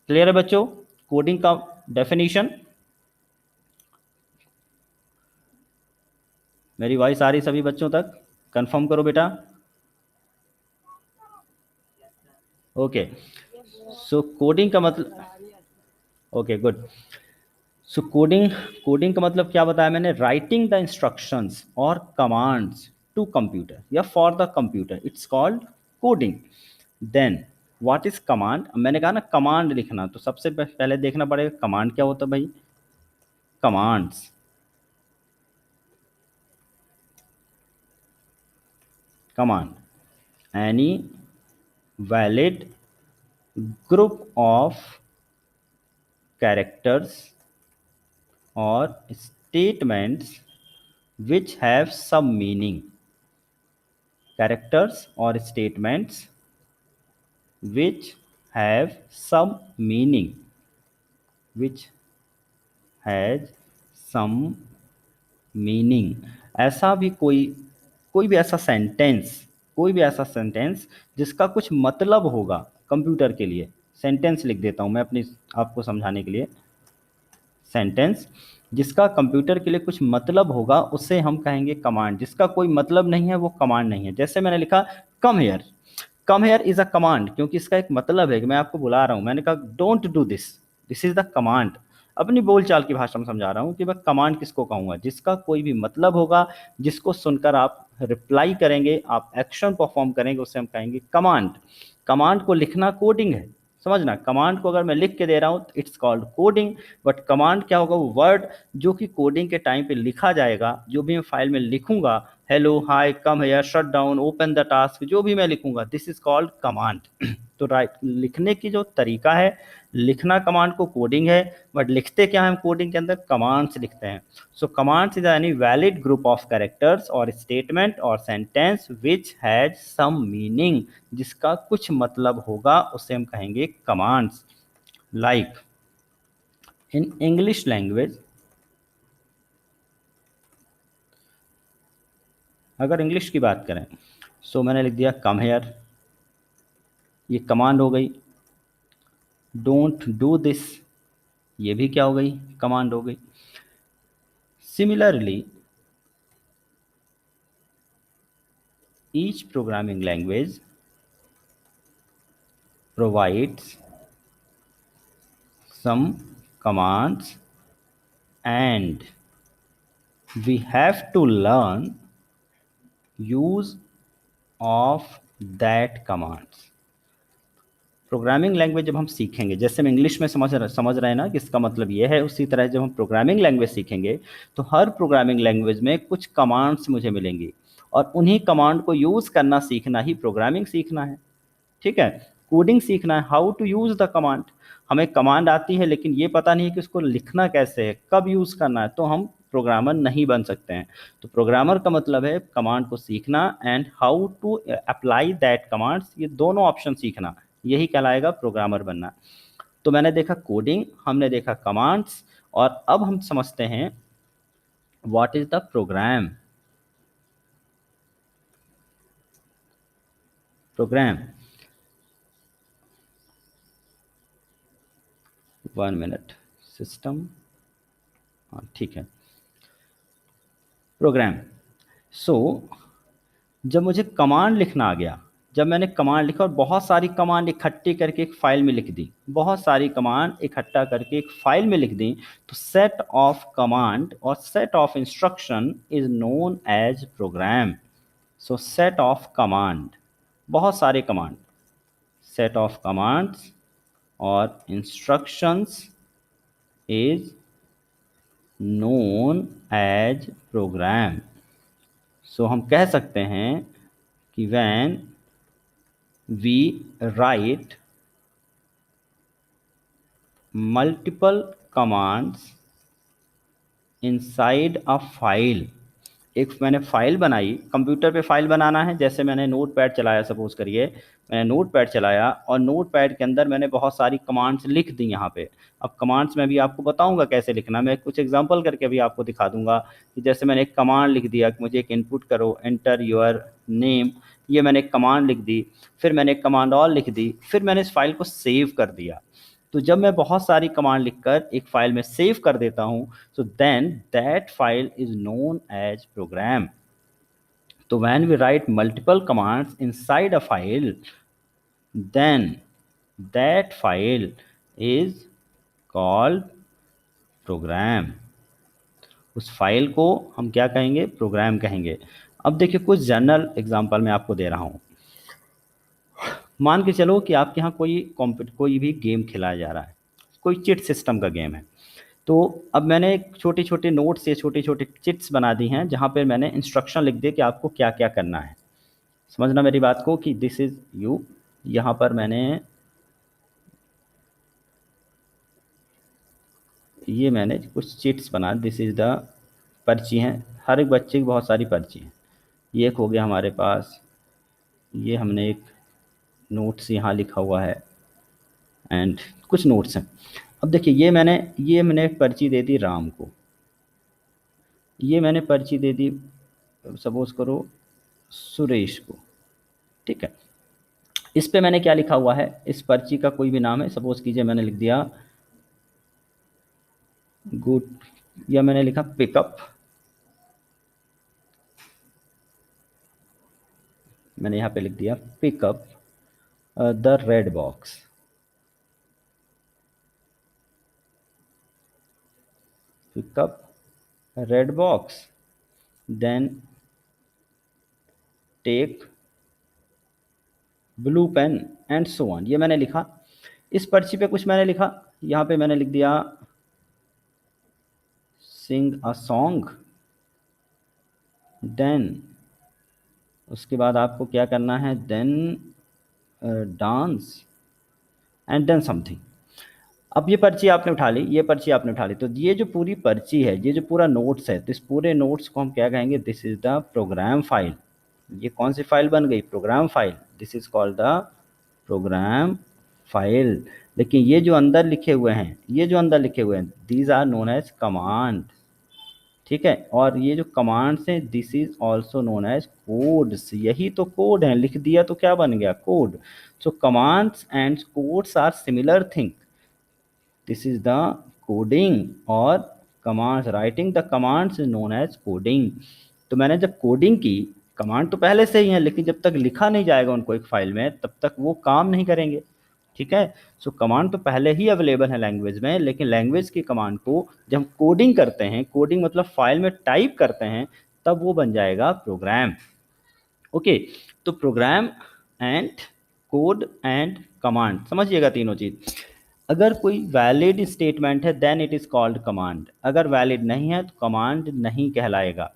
Clear है बच्चों कोडिंग का डेफिनेशन? मेरी वॉइस आ रही सभी बच्चों तक? कंफर्म करो बेटा। ओके, सो कोडिंग का मतलब, okay good. So coding, coding का मतलब क्या बताया मैंने? राइटिंग द इंस्ट्रक्शंस और कमांड्स टू कंप्यूटर या for the computer, it's called coding. Then what is command? मैंने कहा ना कमांड लिखना, तो सबसे पहले देखना पड़ेगा कमांड क्या होता है भाई। Commands, command, any valid group of characters और statements which have some meaning, characters or statements which have some meaning, which has some meaning। ऐसा भी कोई भी ऐसा सेंटेंस, कोई भी ऐसा सेंटेंस जिसका कुछ मतलब होगा कंप्यूटर के लिए। सेंटेंस लिख देता हूं मैं अपनी, आपको समझाने के लिए। सेंटेंस जिसका कंप्यूटर के लिए कुछ मतलब होगा उसे हम कहेंगे कमांड। जिसका कोई मतलब नहीं है वो कमांड नहीं है। जैसे मैंने लिखा come here, come here is a command, क्योंकि इसका एक मतलब है कि मैं आपको बुला रहा हूं। मैंने कहा don't do this, this is the command. अपनी बोलचाल की भाषा में समझा रहा हूं कि मैं कमांड किसको कहूंगा, जिसका कोई भी मतलब होगा, जिसको सुनकर आप रिप्लाई करेंगे, आप एक्शन परफॉर्म करेंगे, उसे हम कहेंगे कमांड। कमांड को लिखना कोडिंग है, समझना। कमांड को अगर मैं लिख के दे रहा हूं तो it's called coding. But command क्या होगा? वो वर्ड जो कि कोडिंग के टाइम पे लिखा जाएगा, जो भी मैं फाइल में लिखूंगा, hello, hi, come here, shut down, open the task, जो भी मैं लिखूंगा, दिस इज कॉल्ड कमांड। तो राइट, लिखने की जो तरीका है, लिखना कमांड को कोडिंग है। बट लिखते क्या है हम कोडिंग के अंदर? कमांड्स लिखते हैं। So commands is any valid group of characters और स्टेटमेंट और sentence which has some meaning, जिसका कुछ मतलब होगा, उसे हम कहेंगे commands. Like in English language, अगर इंग्लिश की बात करें, सो मैंने लिख दिया कम हेयर, ये कमांड हो गई। डोंट डू दिस, ये भी क्या हो गई? कमांड हो गई। Similarly each programming language provides some commands and we have to learn use of that commands। Programming language जब हम सीखेंगे, जैसे हम इंग्लिश में समझ रहे हैं ना कि इसका मतलब ये है, उसी तरह जब हम प्रोग्रामिंग लैंग्वेज सीखेंगे तो हर प्रोग्रामिंग लैंग्वेज में कुछ कमांड्स मुझे मिलेंगी, और उन्हीं कमांड को यूज़ करना सीखना ही प्रोग्रामिंग सीखना है। ठीक है, कोडिंग सीखना है, how to use the command. हमें कमांड आती है लेकिन ये पता नहीं है कि उसको लिखना कैसे है, कब यूज करना है, तो हम प्रोग्रामर नहीं बन सकते हैं। तो प्रोग्रामर का मतलब है कमांड को सीखना and how to apply that commands, ये दोनों ऑप्शन सीखना, यही कहलाएगा प्रोग्रामर बनना। तो मैंने देखा कोडिंग, हमने देखा कमांड्स, और अब हम समझते हैं what is the program. Program, 1 minute, system, हाँ ठीक है। प्रोग्राम, सो जब मुझे कमांड लिखना आ गया, जब मैंने कमांड लिखा और बहुत सारी कमांड इकट्ठी करके एक फाइल में लिख दी, बहुत सारी कमांड इकट्ठा करके एक फाइल में लिख दी, तो सेट ऑफ कमांड और set of instruction is known as program. So set of command, बहुत सारे कमांड, सेट ऑफ कमांड्स और instructions is known as program. So हम कह सकते हैं कि when we write multiple commands inside a file. एक मैंने फाइल बनाई, कंप्यूटर पे फाइल बनाना है, जैसे मैंने नोट पैड चलाया, सपोज करिए मैंने नोट पैड चलाया और नोट पैड के अंदर मैंने बहुत सारी कमांड्स लिख दी यहाँ पे। अब कमांड्स में भी आपको बताऊंगा कैसे लिखना, मैं कुछ एग्जांपल करके भी आपको दिखा दूंगा कि जैसे मैंने एक कमांड लिख दिया कि मुझे एक इनपुट करो, एंटर योर नेम, ये मैंने एक कमांड लिख दी। फिर मैंने एक कमांड और लिख दी, फिर मैंने इस फाइल को सेव कर दिया। तो जब मैं बहुत सारी कमांड लिखकर एक फाइल में सेव कर देता हूं, so then that file is known as program. So when we write multiple commands inside a file, then that file is called program. उस फाइल को हम क्या कहेंगे, प्रोग्राम कहेंगे। अब देखिए कुछ जनरल एग्जांपल मैं आपको दे रहा हूं। मान के चलो कि आपके यहाँ कोई भी गेम खिलाया जा रहा है, कोई चिट सिस्टम का गेम है। तो अब मैंने छोटे छोटे नोट्स से छोटे छोटे चिट्स बना दी हैं, जहाँ पर मैंने इंस्ट्रक्शन लिख दिए कि आपको क्या क्या करना है। समझना मेरी बात को कि दिस इज़ यू। यहाँ पर मैंने कुछ चिट्स बना, दिस इज़ द पर्ची हैं, हर एक बच्चे की बहुत सारी पर्ची हैं। ये एक हो गया हमारे पास, ये हमने एक नोट्स यहाँ लिखा हुआ है एंड कुछ नोट्स हैं। अब देखिए ये मैंने एक पर्ची दे दी राम को, ये मैंने पर्ची दे दी सपोज करो सुरेश को, ठीक है। इस पे मैंने क्या लिखा हुआ है, इस पर्ची का कोई भी नाम है, सपोज कीजिए मैंने लिख दिया गुड, या मैंने लिखा पिकअप, मैंने यहाँ पे लिख दिया pick up the red box. Pick up red box, then take blue pen and so on, ये मैंने लिखा। इस पर्ची पे कुछ मैंने लिखा, यहाँ पे मैंने लिख दिया सिंग अ सॉन्ग, देन उसके बाद आपको क्या करना है, then dance and then something. अब ये पर्ची आपने उठा ली, ये पर्ची आपने उठा ली, तो ये जो पूरी पर्ची है, ये जो पूरा नोट्स है, तो इस पूरे नोट्स को हम क्या कहेंगे, this is the program file. ये कौन सी फाइल बन गई, program file, this is called the program file. लेकिन ये जो अंदर लिखे हुए हैं, ये जो अंदर लिखे हुए हैं, these are known as command, ठीक है। और ये जो कमांड्स हैं, this is also known as codes, यही तो कोड है, लिख दिया तो क्या बन गया, code. So commands and codes are similar thing, this is the coding, और commands, writing the commands is known as coding. तो मैंने जब कोडिंग की, कमांड तो पहले से ही है, लेकिन जब तक लिखा नहीं जाएगा उनको एक फाइल में, तब तक वो काम नहीं करेंगे, ठीक है। सो कमांड तो पहले ही अवेलेबल है लैंग्वेज में, लेकिन लैंग्वेज की कमांड को जब हम कोडिंग करते हैं, कोडिंग मतलब फाइल में टाइप करते हैं, तब वो बन जाएगा प्रोग्राम। ओके, तो program and code and command, समझिएगा तीनों चीज। अगर कोई वैलिड स्टेटमेंट है, then it is called command, अगर वैलिड नहीं है तो कमांड नहीं कहलाएगा।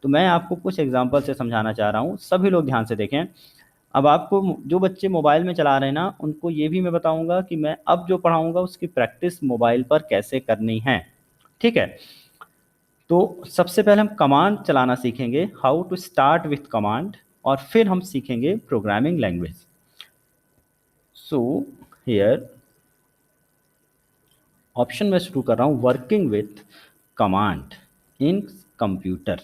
तो मैं आपको कुछ एग्जांपल से समझाना चाह रहा हूँ, सभी लोग ध्यान से देखें। अब आपको जो बच्चे मोबाइल में चला रहे हैं ना, उनको ये भी मैं बताऊंगा कि मैं अब जो पढ़ाऊंगा उसकी प्रैक्टिस मोबाइल पर कैसे करनी है, ठीक है। तो सबसे पहले हम कमांड चलाना सीखेंगे, how to start with command, और फिर हम सीखेंगे programming language. So here option में शुरू कर रहा हूँ, working with command in computer.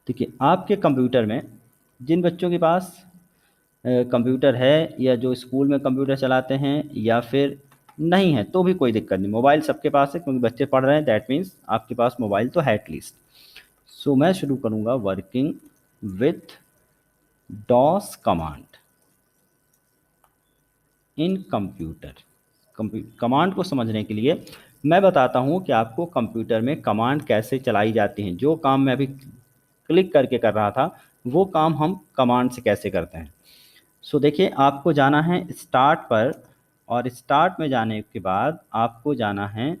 देखिए आपके कंप्यूटर में, जिन बच्चों के पास कंप्यूटर है, या जो स्कूल में कंप्यूटर चलाते हैं, या फिर नहीं है तो भी कोई दिक्कत नहीं, मोबाइल सबके पास है क्योंकि बच्चे पढ़ रहे हैं, दैट मीन्स आपके पास मोबाइल तो है एटलीस्ट। सो मैं शुरू करूँगा working with DOS command in computer. Command को समझने के लिए मैं बताता हूँ कि आपको कंप्यूटर में कमांड कैसे चलाई जाती हैं। जो काम मैं अभी क्लिक करके कर रहा था, वो काम हम कमांड से कैसे करते हैं। सो देखिए, आपको जाना है स्टार्ट पर, और स्टार्ट में जाने के बाद आपको जाना है,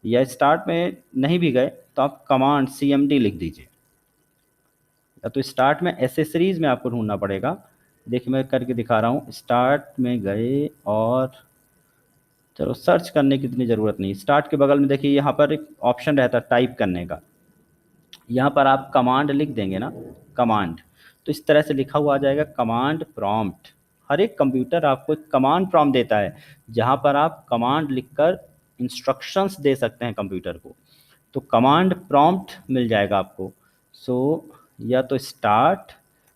या स्टार्ट में नहीं भी गए तो आप कमांड CMD लिख दीजिए। तो स्टार्ट में एसेसरीज में आपको ढूंढना पड़ेगा। देखिए मैं करके दिखा रहा हूँ। स्टार्ट में गए और चलो सर्च करने की इतनी ज़रूरत नहीं। स्टार्ट के बगल में देखिए यहाँ पर एक ऑप्शन रहता है टाइप करने का। यहाँ पर आप कमांड लिख देंगे ना, कमांड, तो इस तरह से लिखा हुआ आ जाएगा कमांड प्रॉम्प्ट। हर एक कंप्यूटर आपको एक कमांड प्रॉम्प्ट देता है जहाँ पर आप कमांड लिखकर इंस्ट्रक्शंस दे सकते हैं कंप्यूटर को। तो कमांड प्रॉम्प्ट मिल जाएगा आपको। सो या तो स्टार्ट,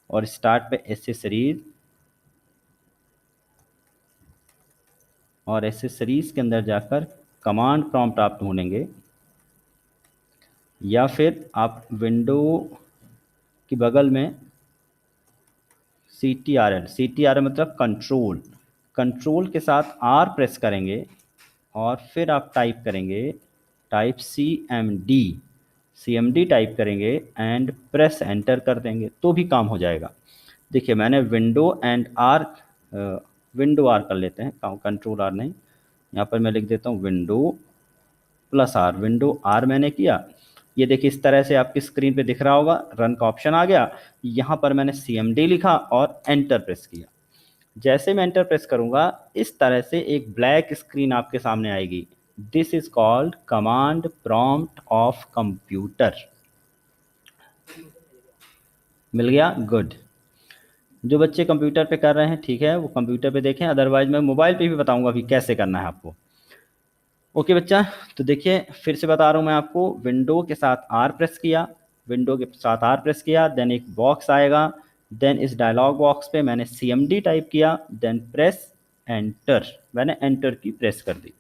और स्टार्ट पे एसेसरीज, और एसेसरीज के अंदर जाकर कमांड प्रॉम्प्ट आप ढूंढेंगे, या फिर आप विंडो की बगल में CTRL, CTRL मतलब कंट्रोल, कंट्रोल के साथ R प्रेस करेंगे और फिर आप टाइप करेंगे, टाइप CMD टाइप करेंगे एंड प्रेस एंटर कर देंगे तो भी काम हो जाएगा। देखिए मैंने window and R, window R कर लेते हैं, कंट्रोल आर नहीं, यहाँ पर मैं लिख देता हूँ window plus R, window R मैंने किया। ये देखिए इस तरह से आपकी स्क्रीन पे दिख रहा होगा, रन का ऑप्शन आ गया। यहाँ पर मैंने CMD लिखा और एंटर प्रेस किया। जैसे मैं एंटर प्रेस करूंगा इस तरह से एक ब्लैक स्क्रीन आपके सामने आएगी। This is called command prompt of computer. मिल गया, गुड। जो बच्चे कंप्यूटर पे कर रहे हैं ठीक है वो कंप्यूटर पे देखें, अदरवाइज मैं मोबाइल पे भी बताऊंगा अभी कैसे करना है आपको। ओके बच्चा, तो देखिए फिर से बता रहा हूँ मैं आपको, विंडो के साथ आर प्रेस किया, विंडो के साथ आर प्रेस किया, देन एक बॉक्स आएगा, देन इस डायलॉग बॉक्स पे मैंने CMD टाइप किया, देन प्रेस एंटर, मैंने एंटर की प्रेस कर दी,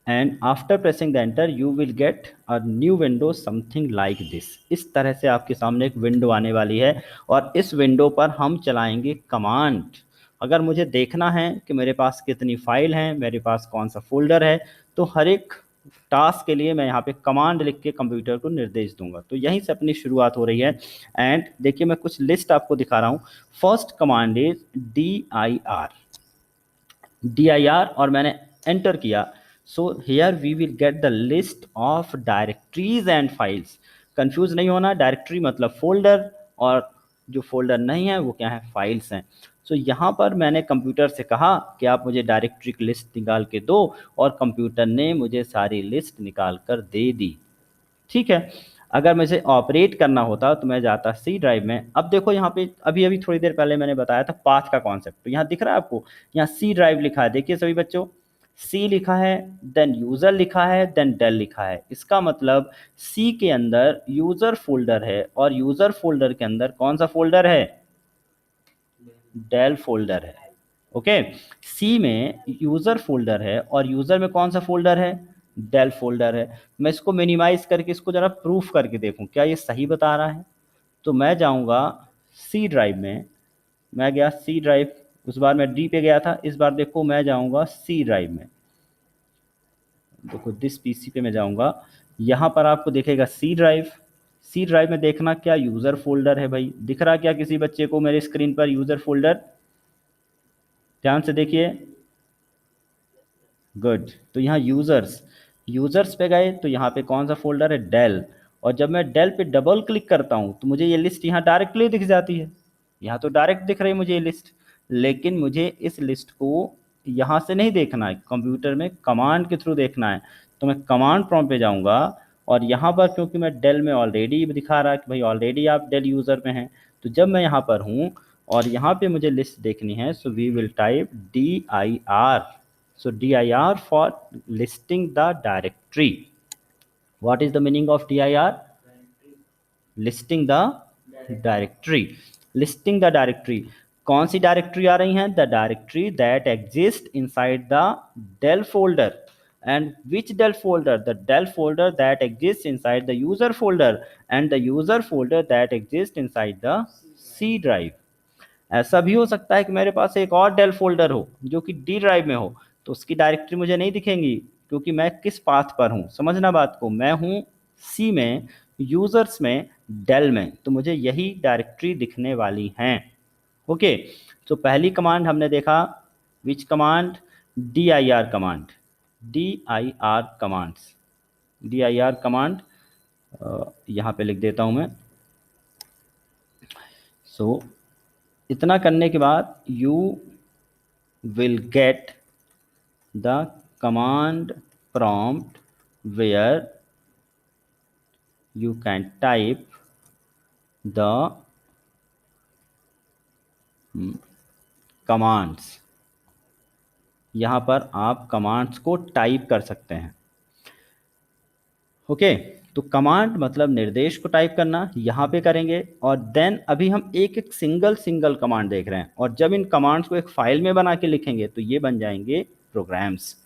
and after pressing the enter you will get a new window something like this. इस तरह से आपके सामने एक विंडो आने वाली है और इस विंडो पर हम चलाएंगे कमांड। अगर मुझे देखना है कि मेरे पास कितनी फाइल हैं, मेरे पास कौन सा फोल्डर है, तो हर एक टास्क के लिए मैं यहाँ पे कमांड लिख के कंप्यूटर को निर्देश दूंगा। तो यहीं से अपनी शुरुआत हो रही है। एंड देखिए मैं कुछ लिस्ट आपको दिखा रहा हूँ। फर्स्ट कमांड इज dir और मैंने एंटर किया। So here we will get the list of directories and files. Confuse नहीं होना, डायरेक्टरी मतलब फोल्डर, और जो फोल्डर नहीं है वो क्या है, फाइल्स हैं। सो यहाँ पर मैंने कंप्यूटर से कहा कि आप मुझे डायरेक्टरी की लिस्ट निकाल के दो, और कंप्यूटर ने मुझे सारी लिस्ट निकाल कर दे दी। ठीक है, अगर मुझे ऑपरेट करना होता तो मैं जाता C ड्राइव में। अब देखो यहाँ पे अभी अभी थोड़ी देर पहले मैंने बताया था पाथ का कॉन्सेप्ट, तो यहाँ दिख रहा है आपको, यहाँ C ड्राइव लिखा है, देखिए सभी बच्चों, C लिखा है, देन यूजर लिखा है, देन डेल लिखा है। इसका मतलब C के अंदर यूजर फोल्डर है, और यूजर फोल्डर के अंदर कौन सा फोल्डर है, डेल फोल्डर है। ओके, सी में यूजर फोल्डर है और यूजर में कौन सा फोल्डर है, डेल फोल्डर है। मैं इसको मिनिमाइज करके इसको जरा प्रूफ करके देखूं क्या ये सही बता रहा है। तो मैं जाऊंगा सी ड्राइव में, मैं गया सी ड्राइव, उस बार मैं डी पे गया था, इस बार देखो मैं जाऊंगा सी ड्राइव में। देखो दिस पीसी पे मैं जाऊंगा, यहाँ पर आपको दिखेगा सी ड्राइव। सी ड्राइव में देखना क्या यूजर फोल्डर है भाई, दिख रहा क्या किसी बच्चे को मेरे स्क्रीन पर यूजर फोल्डर, ध्यान से देखिए, गुड। तो यहाँ यूजर्स, यूजर्स पे गए तो यहाँ पे कौन सा फोल्डर है, डेल। और जब मैं डेल पे डबल क्लिक करता हूँ तो मुझे ये लिस्ट यहाँ डायरेक्टली दिख जाती है, यहाँ तो डायरेक्ट दिख रही है मुझे ये लिस्ट। लेकिन मुझे इस लिस्ट को यहाँ से नहीं देखना है, कंप्यूटर में कमांड के थ्रू देखना है। तो मैं कमांड प्रॉम्प्ट पे जाऊँगा, और यहाँ पर क्योंकि मैं डेल में ऑलरेडी दिखा रहा है कि भाई ऑलरेडी आप डेल यूज़र में हैं, तो जब मैं यहाँ पर हूँ और यहाँ पे मुझे लिस्ट देखनी है, so we will type dir। So dir for listing the directory. What is the meaning of dir? Listing the directory. Listing the directory. कौन सी डायरेक्टरी आ रही हैं, the directory that exist inside the Dell folder. And which Dell folder, the Dell folder that exist inside the user folder, and the user folder that exist inside the C drive. ऐसा भी हो सकता है कि मेरे पास एक और del folder हो जो कि डी ड्राइव में हो, तो उसकी डायरेक्टरी मुझे नहीं दिखेंगी, क्योंकि मैं किस पाथ पर हूँ, समझना बात को, मैं हूँ सी में, यूजर्स में, डेल में, तो मुझे यही डायरेक्टरी दिखने वाली हैं। ओके, तो पहली कमांड हमने देखा, विच command, dir command, dir commands, dir command यहाँ पे लिख देता हूँ मैं, सो इतना करने के बाद you will get the command prompt where you can type the commands। यहाँ पर आप कमांड्स को टाइप कर सकते हैं। ओके, तो कमांड मतलब निर्देश को टाइप करना, यहाँ पे करेंगे। और देन अभी हम एक एक सिंगल कमांड देख रहे हैं, और जब इन कमांड्स को एक फाइल में बना के लिखेंगे तो ये बन जाएंगे programs.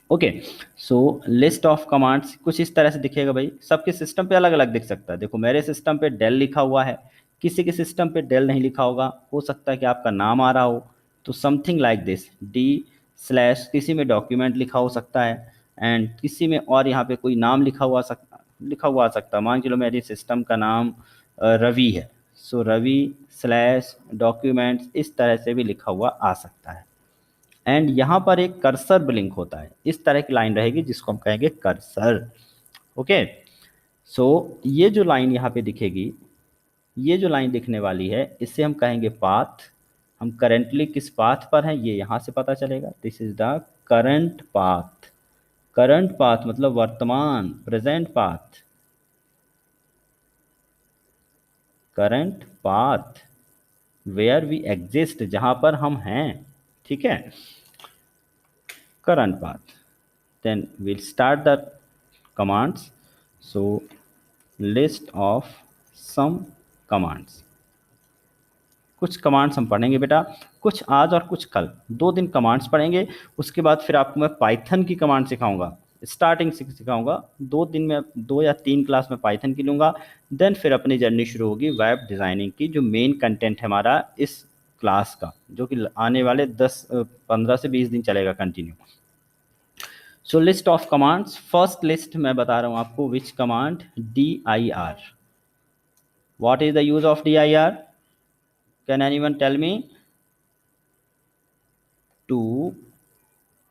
Okay, so list of commands कुछ इस तरह से दिखेगा भाई। सबके सिस्टम पे अलग अलग दिख सकता है। देखो मेरे सिस्टम पे डेल लिखा हुआ है, किसी के सिस्टम पे डेल नहीं लिखा होगा, हो सकता है कि आपका नाम आ रहा हो। तो something like this, D slash, किसी में डॉक्यूमेंट लिखा हो सकता है, एंड किसी में और यहाँ पे कोई नाम लिखा हुआ आ सकता है। मान के लो मेरे सिस्टम का नाम रवि है, सो रवि स्लैश डॉक्यूमेंट्स, इस तरह से भी लिखा हुआ आ सकता है। एंड यहाँ पर एक कर्सर ब्लिंक होता है, इस तरह की लाइन रहेगी जिसको हम कहेंगे कर्सर। ओके, सो ये जो लाइन यहाँ पे दिखेगी, ये जो लाइन दिखने वाली है, इसे हम कहेंगे पाथ। हम करेंटली किस पाथ पर हैं ये यहाँ से पता चलेगा। This is the current path. Current path मतलब वर्तमान, present path. Current path where we exist, जहाँ पर हम हैं। ठीक है, current path। Then we'll start the commands। So list of some commands। कुछ कमांड्स हम पढ़ेंगे बेटा, कुछ आज और कुछ कल, 2 दिन कमांड्स पढ़ेंगे। उसके बाद फिर आपको मैं पाइथन की कमांड सिखाऊंगा, स्टार्टिंग से सिखाऊंगा। 2 दिन में 2 या 3 क्लास में पाइथन की लूँगा। देन फिर अपनी जर्नी शुरू होगी वेब डिज़ाइनिंग की, जो मेन कंटेंट है हमारा इस क्लास का, जो कि आने वाले 15 से 20 दिन चलेगा continue. So list of commands, first list मैं बता रहा हूं आपको, which command, dir। What is the use of dir? Can anyone tell me? To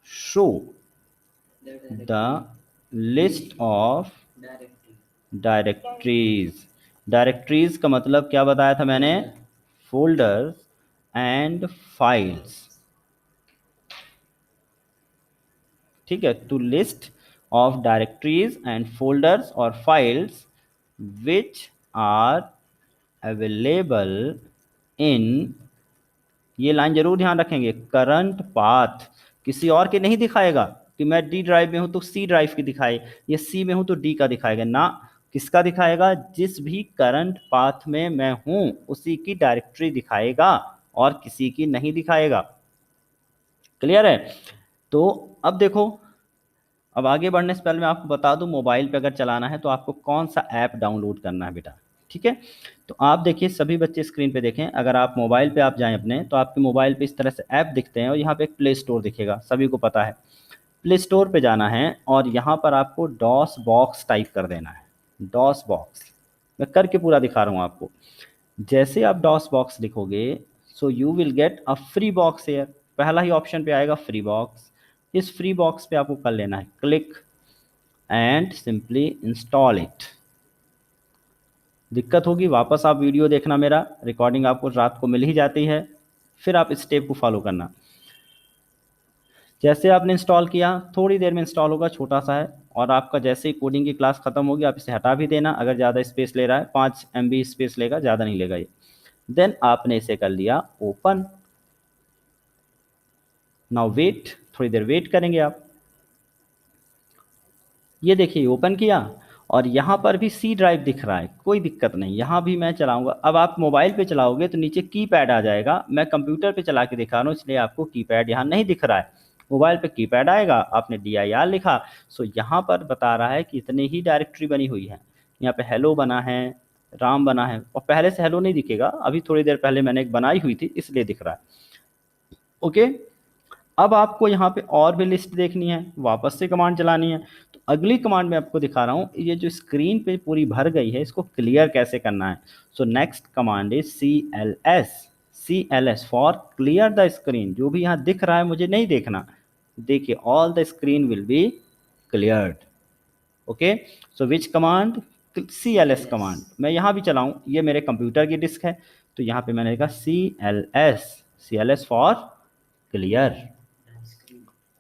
show the list of directories. Directories का मतलब क्या बताया था मैंने? Folders and files. ठीक है, to list of directories and folders और files which are available in, ये लाइन जरूर ध्यान रखेंगे, करंट पाथ। किसी और के नहीं दिखाएगा कि मैं डी ड्राइव में हूं तो सी ड्राइव की दिखाए, या सी में हूं तो डी का दिखाएगा ना। किसका दिखाएगा? जिस भी करंट पाथ में मैं हूं उसी की डायरेक्टरी दिखाएगा, और किसी की नहीं दिखाएगा। क्लियर है? तो अब देखो, अब आगे बढ़ने से पहले मैं आपको बता दूं, मोबाइल पे अगर चलाना है तो आपको कौन सा ऐप डाउनलोड करना है बेटा। ठीक है, तो आप देखिए, सभी बच्चे स्क्रीन पे देखें। अगर आप मोबाइल पे आप जाएं अपने, तो आपके मोबाइल पे इस तरह से ऐप दिखते हैं, और यहाँ पे एक प्ले स्टोर दिखेगा, सभी को पता है। प्ले स्टोर पे जाना है, और यहाँ पर आपको डॉस बॉक्स टाइप कर देना है। डॉस बॉक्स मैं करके पूरा दिखा रहा हूँ आपको। जैसे आप डॉस बॉक्स लिखोगे, so you will get a free box here. पहला ही ऑप्शन पे आएगा फ्री बॉक्स। इस फ्री बॉक्स पे आपको कर लेना है click, and simply install it. दिक्कत होगी, वापस आप वीडियो देखना, मेरा रिकॉर्डिंग आपको रात को मिल ही जाती है, फिर आप स्टेप को फॉलो करना। जैसे आपने इंस्टॉल किया, थोड़ी देर में इंस्टॉल होगा, छोटा सा है। और आपका जैसे ही कोडिंग की क्लास खत्म होगी, आप इसे हटा भी देना अगर ज़्यादा स्पेस ले रहा है। 5 MB स्पेस लेगा, ज़्यादा नहीं लेगा ये। देन आपने इसे कर लिया ओपन। नाउ वेट, थोड़ी देर वेट करेंगे आप। ये देखिए ओपन किया, और यहाँ पर भी सी ड्राइव दिख रहा है, कोई दिक्कत नहीं, यहाँ भी मैं चलाऊंगा। अब आप मोबाइल पे चलाओगे तो नीचे कीपैड आ जाएगा, मैं कंप्यूटर पे चला के दिखा रहा हूँ, इसलिए आपको कीपैड यहाँ नहीं दिख रहा है। मोबाइल पे कीपैड आएगा, आपने dir लिखा, सो यहाँ पर बता रहा है कि इतनी ही डायरेक्टरी बनी हुई है। यहाँ पे हेलो बना है, राम बना है, और पहले से हेलो नहीं दिखेगा, अभी थोड़ी देर पहले मैंने एक बनाई हुई थी इसलिए दिख रहा है। ओके, अब आपको यहाँ पे और भी लिस्ट देखनी है, वापस से कमांड चलानी है। तो अगली कमांड में आपको दिखा रहा हूँ, ये जो स्क्रीन पे पूरी भर गई है, इसको क्लियर कैसे करना है। So next command is CLS। CLS for clear the screen. जो भी यहाँ दिख रहा है मुझे नहीं देखना, देखिए all the screen will be cleared. Okay, so which command? CLS command. मैं यहाँ भी चलाऊँ, ये मेरे कंप्यूटर की डिस्क है, तो यहाँ पे मैंने लिखा CLS, CLS for clear,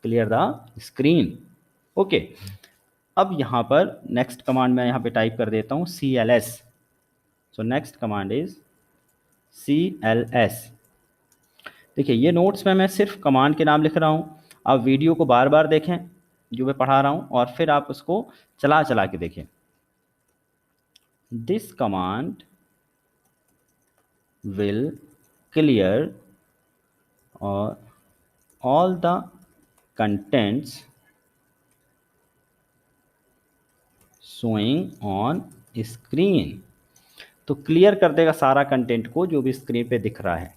clear the screen. Okay, अब यहाँ पर नेक्स्ट कमांड मैं यहाँ पे टाइप कर देता हूँ CLS। So next command is CLS। देखिए ये नोट्स में मैं सिर्फ कमांड के नाम लिख रहा हूँ, आप वीडियो को बार बार देखें जो मैं पढ़ा रहा हूँ और फिर आप उसको चला चला के देखें। This command will clear all the contents showing on screen। तो क्लियर कर देगा सारा कंटेंट को जो भी स्क्रीन पे दिख रहा है।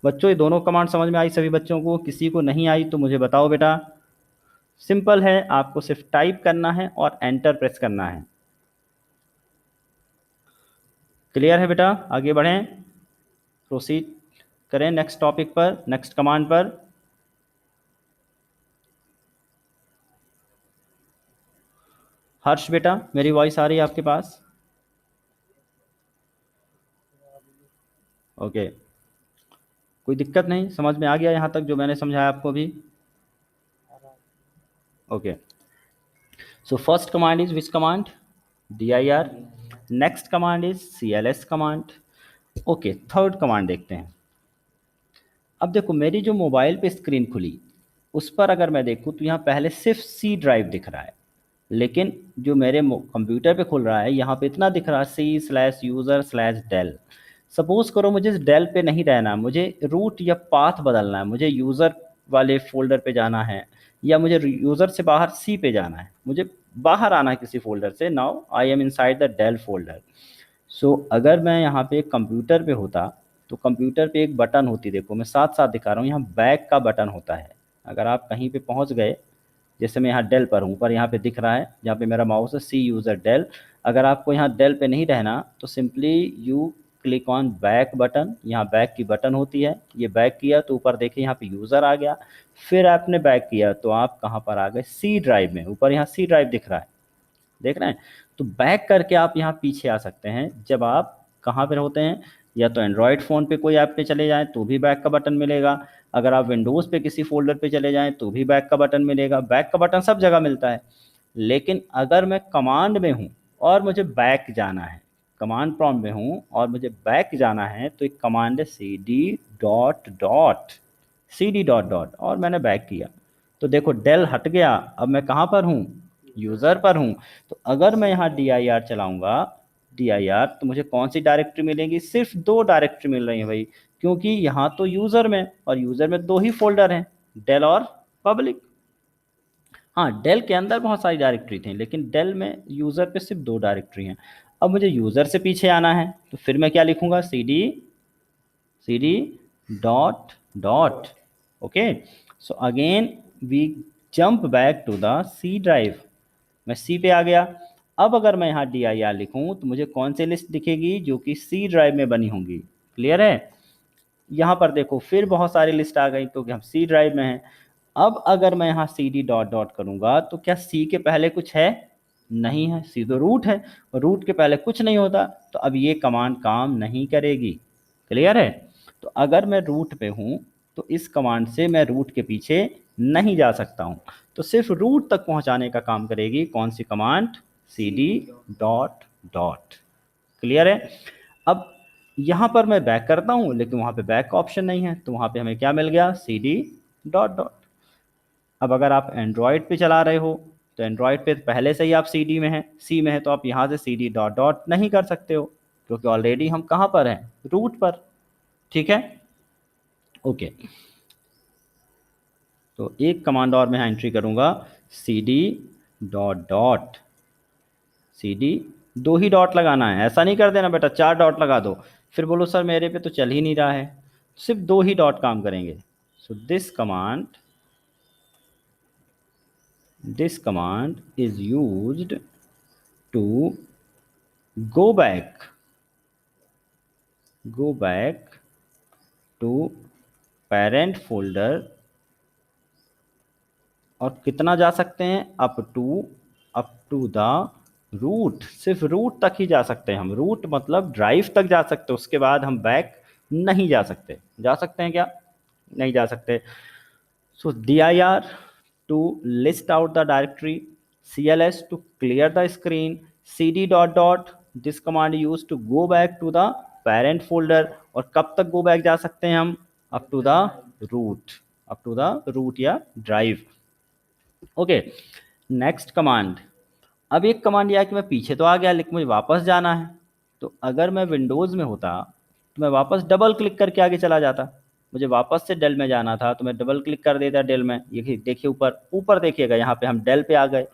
बच्चों ये दोनों कमांड समझ में आई सभी बच्चों को? किसी को नहीं आई तो मुझे बताओ बेटा। सिंपल है, आपको सिर्फ टाइप करना है और एंटर प्रेस करना है। क्लियर है बेटा? आगे बढ़ें, प्रोसीड करें नेक्स्ट टॉपिक पर, नेक्स्ट कमांड पर। हर्ष बेटा मेरी वॉइस आ रही है आपके पास? ओके, कोई दिक्कत नहीं, समझ में आ गया यहाँ तक जो मैंने समझाया आपको भी? Okay, so first command is which command? dir। Next command is CLS command. Okay, third command देखते हैं। अब देखो मेरी जो मोबाइल पे स्क्रीन खुली उस पर अगर मैं देखूँ तो यहाँ पहले सिर्फ C ड्राइव दिख रहा है, लेकिन जो मेरे कंप्यूटर पे खुल रहा है यहाँ पे इतना दिख रहा है C/user/del। सपोज करो मुझे इस डेल पे नहीं रहना, मुझे रूट या पाथ बदलना है, मुझे यूज़र वाले फोल्डर पे जाना है या मुझे यूज़र से बाहर C पे जाना है, मुझे बाहर आना है किसी फोल्डर से। Now I am inside the Dell folder. So अगर मैं यहाँ पे कंप्यूटर पे होता तो कंप्यूटर पे एक बटन होती, देखो मैं साथ साथ दिखा रहा हूँ, यहाँ बैक का बटन होता है। अगर आप कहीं पे पहुँच गए, जैसे मैं यहाँ डेल पर हूँ, पर यहाँ पे दिख रहा है जहाँ पे मेरा माउस है C यूज़र डेल। अगर आपको यहाँ डेल पे नहीं रहना तो simply you click on back button, यहाँ बैक की बटन होती है, ये बैक किया तो ऊपर देखिए यहाँ पे यूज़र आ गया। फिर आपने बैक किया तो आप कहाँ पर आ गए? C ड्राइव में। ऊपर यहाँ C ड्राइव दिख रहा है, देख रहे हैं? तो बैक करके आप यहाँ पीछे आ सकते हैं जब आप कहाँ पर होते हैं, या तो एंड्रॉयड फ़ोन पे कोई ऐप पे चले जाएं तो भी बैक का बटन मिलेगा, अगर आप विंडोज़ पे किसी फोल्डर पे चले जाएं तो भी बैक का बटन मिलेगा। बैक का बटन सब जगह मिलता है। लेकिन अगर मैं कमांड में हूँ और मुझे बैक जाना है, कमांड प्रॉम्प्ट में हूँ और मुझे बैक जाना है, तो एक कमांड है cd:// और मैंने बैक किया तो देखो डेल हट गया। अब मैं कहाँ पर हूँ? यूज़र पर हूँ। तो अगर मैं यहाँ dir चलाऊँगा, dir, तो मुझे कौन सी डायरेक्टरी मिलेगी? सिर्फ 2 डायरेक्टरी मिल रही है भाई, क्योंकि यहाँ तो यूज़र में और यूज़र में 2 ही फोल्डर हैं, डेल और पब्लिक। हाँ, डेल के अंदर बहुत सारी डायरेक्टरी थी, लेकिन डेल में यूज़र पे सिर्फ 2 डायरेक्टरी हैं। अब मुझे यूज़र से पीछे आना है तो फिर मैं क्या लिखूँगा? cd:// okay, so again we jump back to the C drive. मैं C पे आ गया। अब अगर मैं यहाँ dir लिखूँ तो मुझे कौन सी लिस्ट दिखेगी? जो कि C ड्राइव में बनी होंगी। क्लियर है? यहाँ पर देखो फिर बहुत सारी लिस्ट आ गई क्योंकि हम C ड्राइव में हैं। अब अगर मैं यहाँ cd:// करूँगा तो क्या C के पहले कुछ है? नहीं है, C तो रूट है और रूट के पहले कुछ नहीं होता, तो अब ये कमांड काम नहीं करेगी। क्लियर है? तो अगर मैं रूट पे हूँ तो इस कमांड से मैं रूट के पीछे नहीं जा सकता हूँ, तो सिर्फ रूट तक पहुँचाने का काम करेगी कौन सी कमांड? cd:// क्लियर है? अब यहाँ पर मैं बैक करता हूँ लेकिन वहाँ पे बैक का ऑप्शन नहीं है, तो वहाँ पे हमें क्या मिल गया? cd:// अब अगर आप एंड्रॉयड पे चला रहे हो तो एंड्रॉयड पे पहले से ही आप C में है, तो आप यहाँ से cd:// नहीं कर सकते हो क्योंकि ऑलरेडी हम कहाँ पर हैं? रूट पर। ठीक है? ओके, तो एक कमांड और मैं यहाँ एंट्री करूँगा, cd:// cd, 2 ही डॉट लगाना है, ऐसा नहीं कर देना बेटा 4 डॉट लगा दो, फिर बोलो सर मेरे पे तो चल ही नहीं रहा है। सिर्फ 2 ही डॉट काम करेंगे। So this command is used to go back to parent folder, और कितना जा सकते हैं? अप टू द रूट, सिर्फ रूट तक ही जा सकते हैं हम। रूट मतलब ड्राइव तक जा सकते हैं, उसके बाद हम बैक नहीं जा सकते। जा सकते हैं क्या? नहीं जा सकते। So dir to list out the directory, cls to clear the screen, cd dot dot this command used to go back to the parent folder। और कब तक गो बैक जा सकते हैं हम? Up to the root, up to the root या drive. Okay, next command. अब एक कमांड यह है कि मैं पीछे तो आ गया लेकिन मुझे वापस जाना है। तो अगर मैं विंडोज़ में होता तो मैं वापस डबल क्लिक करके आगे चला जाता। मुझे वापस से डेल में जाना था तो मैं डबल क्लिक कर देता डेल में। ये देखिए ऊपर, ऊपर देखिएगा, यहाँ पे हम डेल पे आ गए।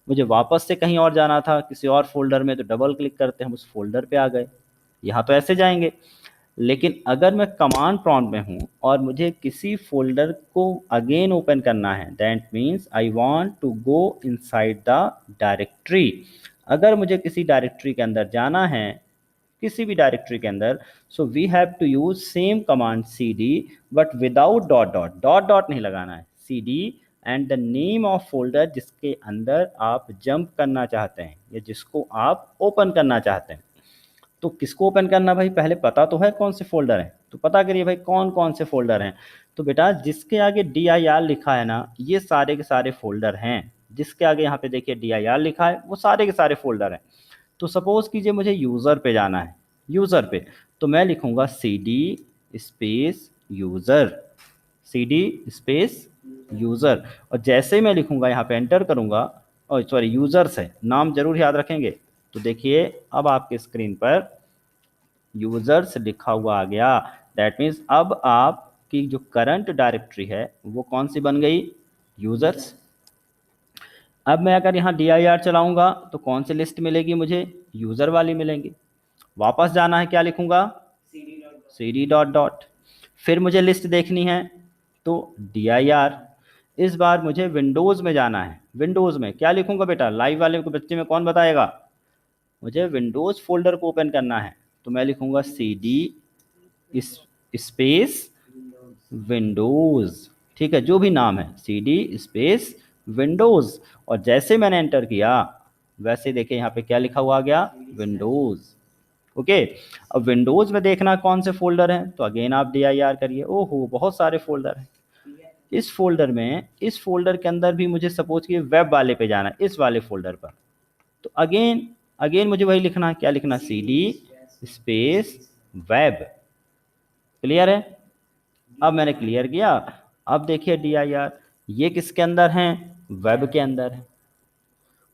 मुझे वापस से कहीं और जाना था किसी और फोल्डर में, तो डबल क्लिक करते हम उस फोल्डर पे आ गए। यहाँ तो ऐसे जाएंगे। लेकिन अगर मैं कमांड प्रॉम्प्ट में हूँ और मुझे किसी फोल्डर को अगेन ओपन करना है, that means I want to go inside the directory. अगर मुझे किसी डायरेक्टरी के अंदर जाना है, किसी भी डायरेक्टरी के अंदर, so we have to use same command cd but without dot dot. Dot dot नहीं लगाना है। cd and the name of folder जिसके अंदर आप जंप करना चाहते हैं या जिसको आप ओपन करना चाहते हैं। तो किसको ओपन करना भाई? पहले पता तो है कौन से फोल्डर हैं, तो पता करिए भाई कौन कौन से फोल्डर हैं। तो बेटा जिसके आगे dir लिखा है ना, ये सारे के सारे फोल्डर हैं। जिसके आगे यहाँ पे देखिए dir लिखा है, वो सारे के सारे फोल्डर हैं। तो सपोज कीजिए मुझे यूज़र पे जाना है, यूज़र पे, तो मैं लिखूंगा cd space user, cd space user. और जैसे ही मैं लिखूंगा यहाँ पे एंटर करूंगा, और सॉरी यूज़र्स है, नाम जरूर याद रखेंगे। तो देखिए अब आपके स्क्रीन पर यूजर्स लिखा हुआ आ गया। दैट मीन्स अब आपकी जो करंट डायरेक्टरी है वो कौन सी बन गई? यूजर्स। अब मैं अगर यहाँ dir चलाऊंगा तो कौन सी लिस्ट मिलेगी मुझे? यूजर वाली मिलेंगी। वापस जाना है, क्या लिखूंगा? cd dot dot. फिर मुझे लिस्ट देखनी है तो dir। इस बार मुझे विंडोज़ में जाना है। विंडोज़ में क्या लिखूंगा बेटा? लाइव वाले को बच्चे में कौन बताएगा? मुझे विंडोज़ फोल्डर को ओपन करना है तो मैं लिखूंगा cd स्पेस विंडोज़। ठीक है, जो भी नाम है, cd स्पेस विंडोज़। और जैसे मैंने एंटर किया वैसे देखिए यहाँ पे क्या लिखा हुआ आ गया? विंडोज़। ओके, अब विंडोज़ में देखना कौन से फोल्डर हैं, तो अगेन आप dir करिए। ओहो, बहुत सारे फोल्डर हैं। इस फोल्डर में, इस फोल्डर के अंदर भी मुझे सपोज कि वेब वाले पे जाना है, इस वाले फोल्डर पर। तो अगेन अगेन मुझे वही लिखना है। क्या लिखना? cd space web. क्लियर है? अब मैंने क्लियर किया। अब देखिए dir ये किसके अंदर हैं? वेब के अंदर है।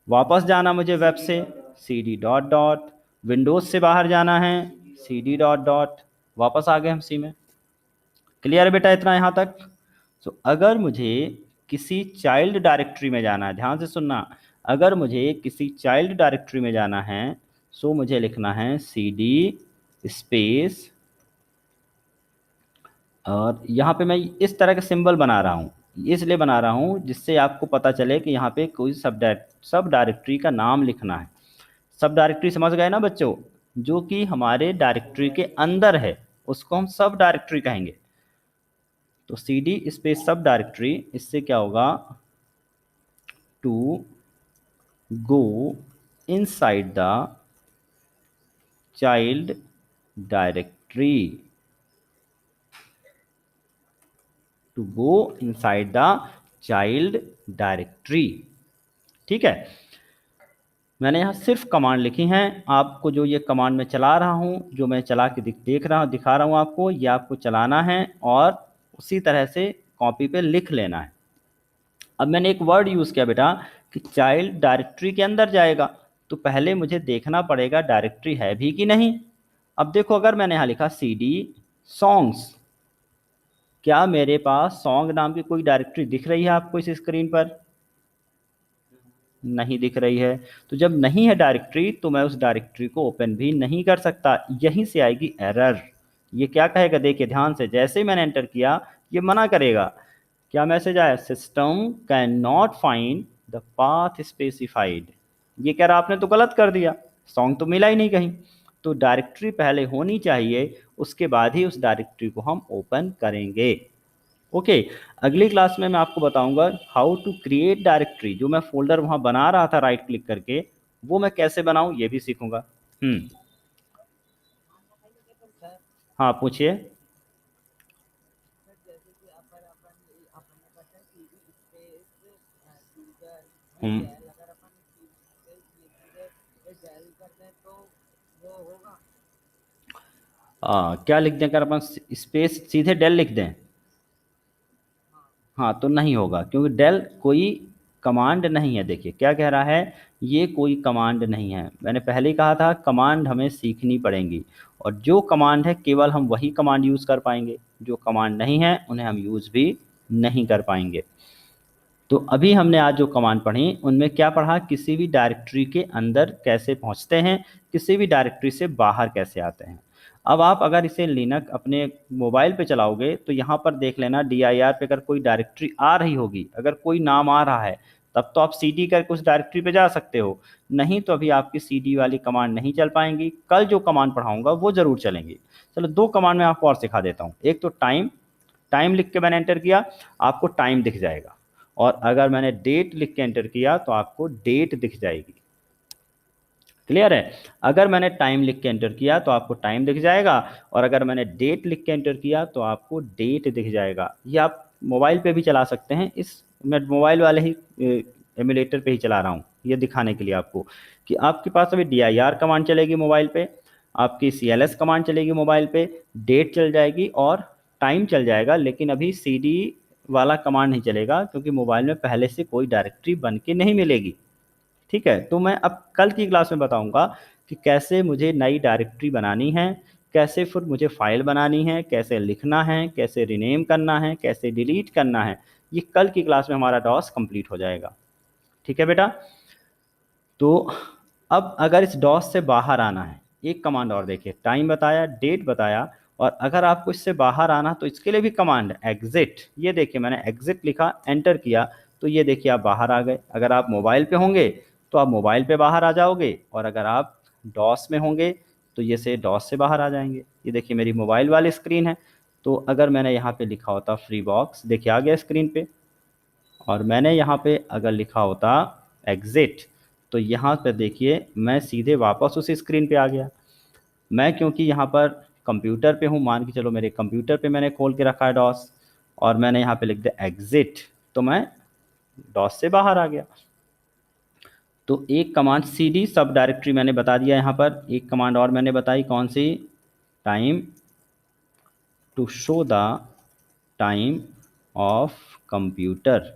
वापस जाना मुझे वेब से, cd डॉट डॉट। विंडोज से बाहर जाना है, cd डॉट डॉट। वापस आ गए हम सी में। क्लियर है बेटा इतना यहाँ तक? तो अगर मुझे किसी चाइल्ड डायरेक्टरी में जाना है, ध्यान से सुनना, अगर मुझे किसी चाइल्ड डायरेक्टरी में जाना है सो मुझे लिखना है cd स्पेस, और यहाँ पे मैं इस तरह का सिंबल बना रहा हूँ, इसलिए बना रहा हूँ जिससे आपको पता चले कि यहाँ पे कोई सब डायरेक्टरी का नाम लिखना है। सब डायरेक्टरी समझ गए ना बच्चों? जो कि हमारे डायरेक्टरी के अंदर है उसको हम सब डायरेक्टरी कहेंगे। तो cd स्पेस सब डायरेक्टरी, इससे क्या होगा? To go inside the child directory, to go inside the child directory. ठीक है, मैंने यहाँ सिर्फ कमांड लिखी हैं। आपको जो ये कमांड मैं चला रहा हूँ, जो मैं चला के दिखा रहा हूँ आपको, ये आपको चलाना है और उसी तरह से कॉपी पे लिख लेना है। अब मैंने एक वर्ड यूज़ किया बेटा कि चाइल्ड डायरेक्टरी के अंदर जाएगा, तो पहले मुझे देखना पड़ेगा डायरेक्टरी है भी कि नहीं। अब देखो, अगर मैंने यहाँ लिखा cd सॉन्ग्स, क्या मेरे पास सॉन्ग नाम की कोई डायरेक्टरी दिख रही है आपको इस स्क्रीन पर? नहीं दिख रही है। तो जब नहीं है डायरेक्टरी तो मैं उस डायरेक्टरी को ओपन भी नहीं कर सकता। यहीं से आएगी एरर। ये क्या कहेगा? देखिए ध्यान से, जैसे ही मैंने एंटर किया ये मना करेगा। क्या मैसेज आया? System can not find the path specified. ये कह रहा आपने तो गलत कर दिया, सॉन्ग तो मिला ही नहीं कहीं। तो डायरेक्टरी पहले होनी चाहिए, उसके बाद ही उस डायरेक्टरी को हम ओपन करेंगे। ओके, अगली क्लास में मैं आपको बताऊंगा हाउ टू क्रिएट डायरेक्टरी। जो मैं फोल्डर वहां बना रहा था राइट क्लिक करके, वो मैं कैसे बनाऊं ये भी सीखूंगा। हाँ पूछिए। हम्म क्या लिख दें, अगर अपन स्पेस सीधे डेल लिख दें? हाँ तो नहीं होगा, क्योंकि डेल कोई कमांड नहीं है। देखिए क्या कह रहा है, ये कोई कमांड नहीं है। मैंने पहले ही कहा था कमांड हमें सीखनी पड़ेंगी, और जो कमांड है केवल हम वही कमांड यूज़ कर पाएंगे, जो कमांड नहीं है उन्हें हम यूज़ भी नहीं कर पाएंगे। तो अभी हमने आज जो कमांड पढ़ी उनमें क्या पढ़ा, किसी भी डायरेक्टरी के अंदर कैसे पहुंचते हैं, किसी भी डायरेक्टरी से बाहर कैसे आते हैं। अब आप अगर इसे लिनक्स अपने मोबाइल पे चलाओगे तो यहाँ पर देख लेना dir पे अगर कोई डायरेक्टरी आ रही होगी, अगर कोई नाम आ रहा है, तब तो आप cd करके उस डायरेक्टरी पे जा सकते हो। नहीं तो अभी आपकी cd वाली कमांड नहीं चल पाएंगी। कल जो कमांड पढ़ाऊंगा वो जरूर चलेंगी। चलो दो कमांड मैं आपको और सिखा देता हूँ। एक तो टाइम, टाइम लिख के मैंने एंटर किया, आपको टाइम दिख जाएगा। और अगर मैंने डेट लिख के एंटर किया तो आपको डेट दिख जाएगी। क्लियर है? अगर मैंने टाइम लिख के एंटर किया तो आपको टाइम दिख जाएगा, और अगर मैंने डेट लिख के एंटर किया तो आपको डेट दिख जाएगा। ये आप मोबाइल पे भी चला सकते हैं। इस मैं मोबाइल वाले ही एमुलेटर पे ही चला रहा हूँ, ये दिखाने के लिए आपको कि आपके पास अभी dir कमांड चलेगी मोबाइल पे, आपकी cls कमांड चलेगी मोबाइल पे, डेट चल जाएगी और टाइम चल जाएगा, लेकिन अभी cd वाला कमांड नहीं चलेगा, क्योंकि मोबाइल में पहले से कोई डायरेक्टरी बन के नहीं मिलेगी। ठीक है, तो मैं अब कल की क्लास में बताऊंगा कि कैसे मुझे नई डायरेक्टरी बनानी है, कैसे फिर मुझे फाइल बनानी है, कैसे लिखना है, कैसे रिनेम करना है, कैसे डिलीट करना है। ये कल की क्लास में हमारा डॉस कंप्लीट हो जाएगा। ठीक है बेटा? तो अब अगर इस डॉस से बाहर आना है, एक कमांड और देखिए, टाइम बताया, डेट बताया, और अगर आपको इससे बाहर आना तो इसके लिए भी कमांड है, एग्जिट। ये देखिए मैंने एग्जिट लिखा, एंटर किया, तो ये देखिए आप बाहर आ गए। अगर आप मोबाइल पे होंगे तो आप मोबाइल पे बाहर आ जाओगे, और अगर आप डॉस में होंगे तो ये से डॉस से बाहर आ जाएंगे। ये देखिए मेरी मोबाइल वाली स्क्रीन है, तो अगर मैंने यहाँ पे लिखा होता फ्री बॉक्स, देखिए आ गया स्क्रीन पे, और मैंने यहाँ पे अगर लिखा होता एग्जिट, तो यहाँ पर देखिए मैं सीधे वापस उसी स्क्रीन पे आ गया। मैं क्योंकि यहाँ पर कंप्यूटर पे हूँ, मान के चलो मेरे कंप्यूटर पे मैंने खोल के रखा है डॉस, और मैंने यहाँ पे लिख दिया एग्जिट, तो मैं डॉस से बाहर आ गया। तो एक कमांड cd सब डायरेक्टरी मैंने बता दिया यहाँ पर। एक कमांड और मैंने बताई, कौन सी? Time to show the time of computer.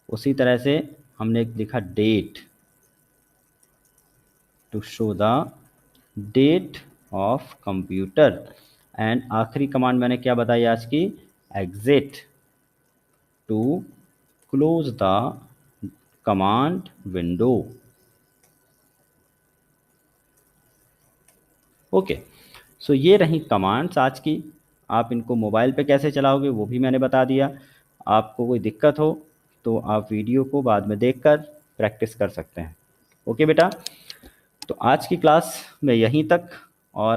उसी तरह से हमने लिखा date, to show the date of computer. And आखिरी कमांड मैंने क्या बताई आज की? Exit, to close the command window. Okay, so ये रही कमांड्स आज की। आप इनको मोबाइल पे कैसे चलाओगे वो भी मैंने बता दिया। आपको कोई दिक्कत हो तो आप वीडियो को बाद में देखकर प्रैक्टिस कर सकते हैं। ओके बेटा, तो आज की क्लास में यहीं तक, और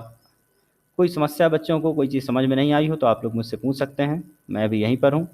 कोई समस्या, बच्चों को कोई चीज़ समझ में नहीं आई हो तो आप लोग मुझसे पूछ सकते हैं, मैं भी यहीं पर हूँ।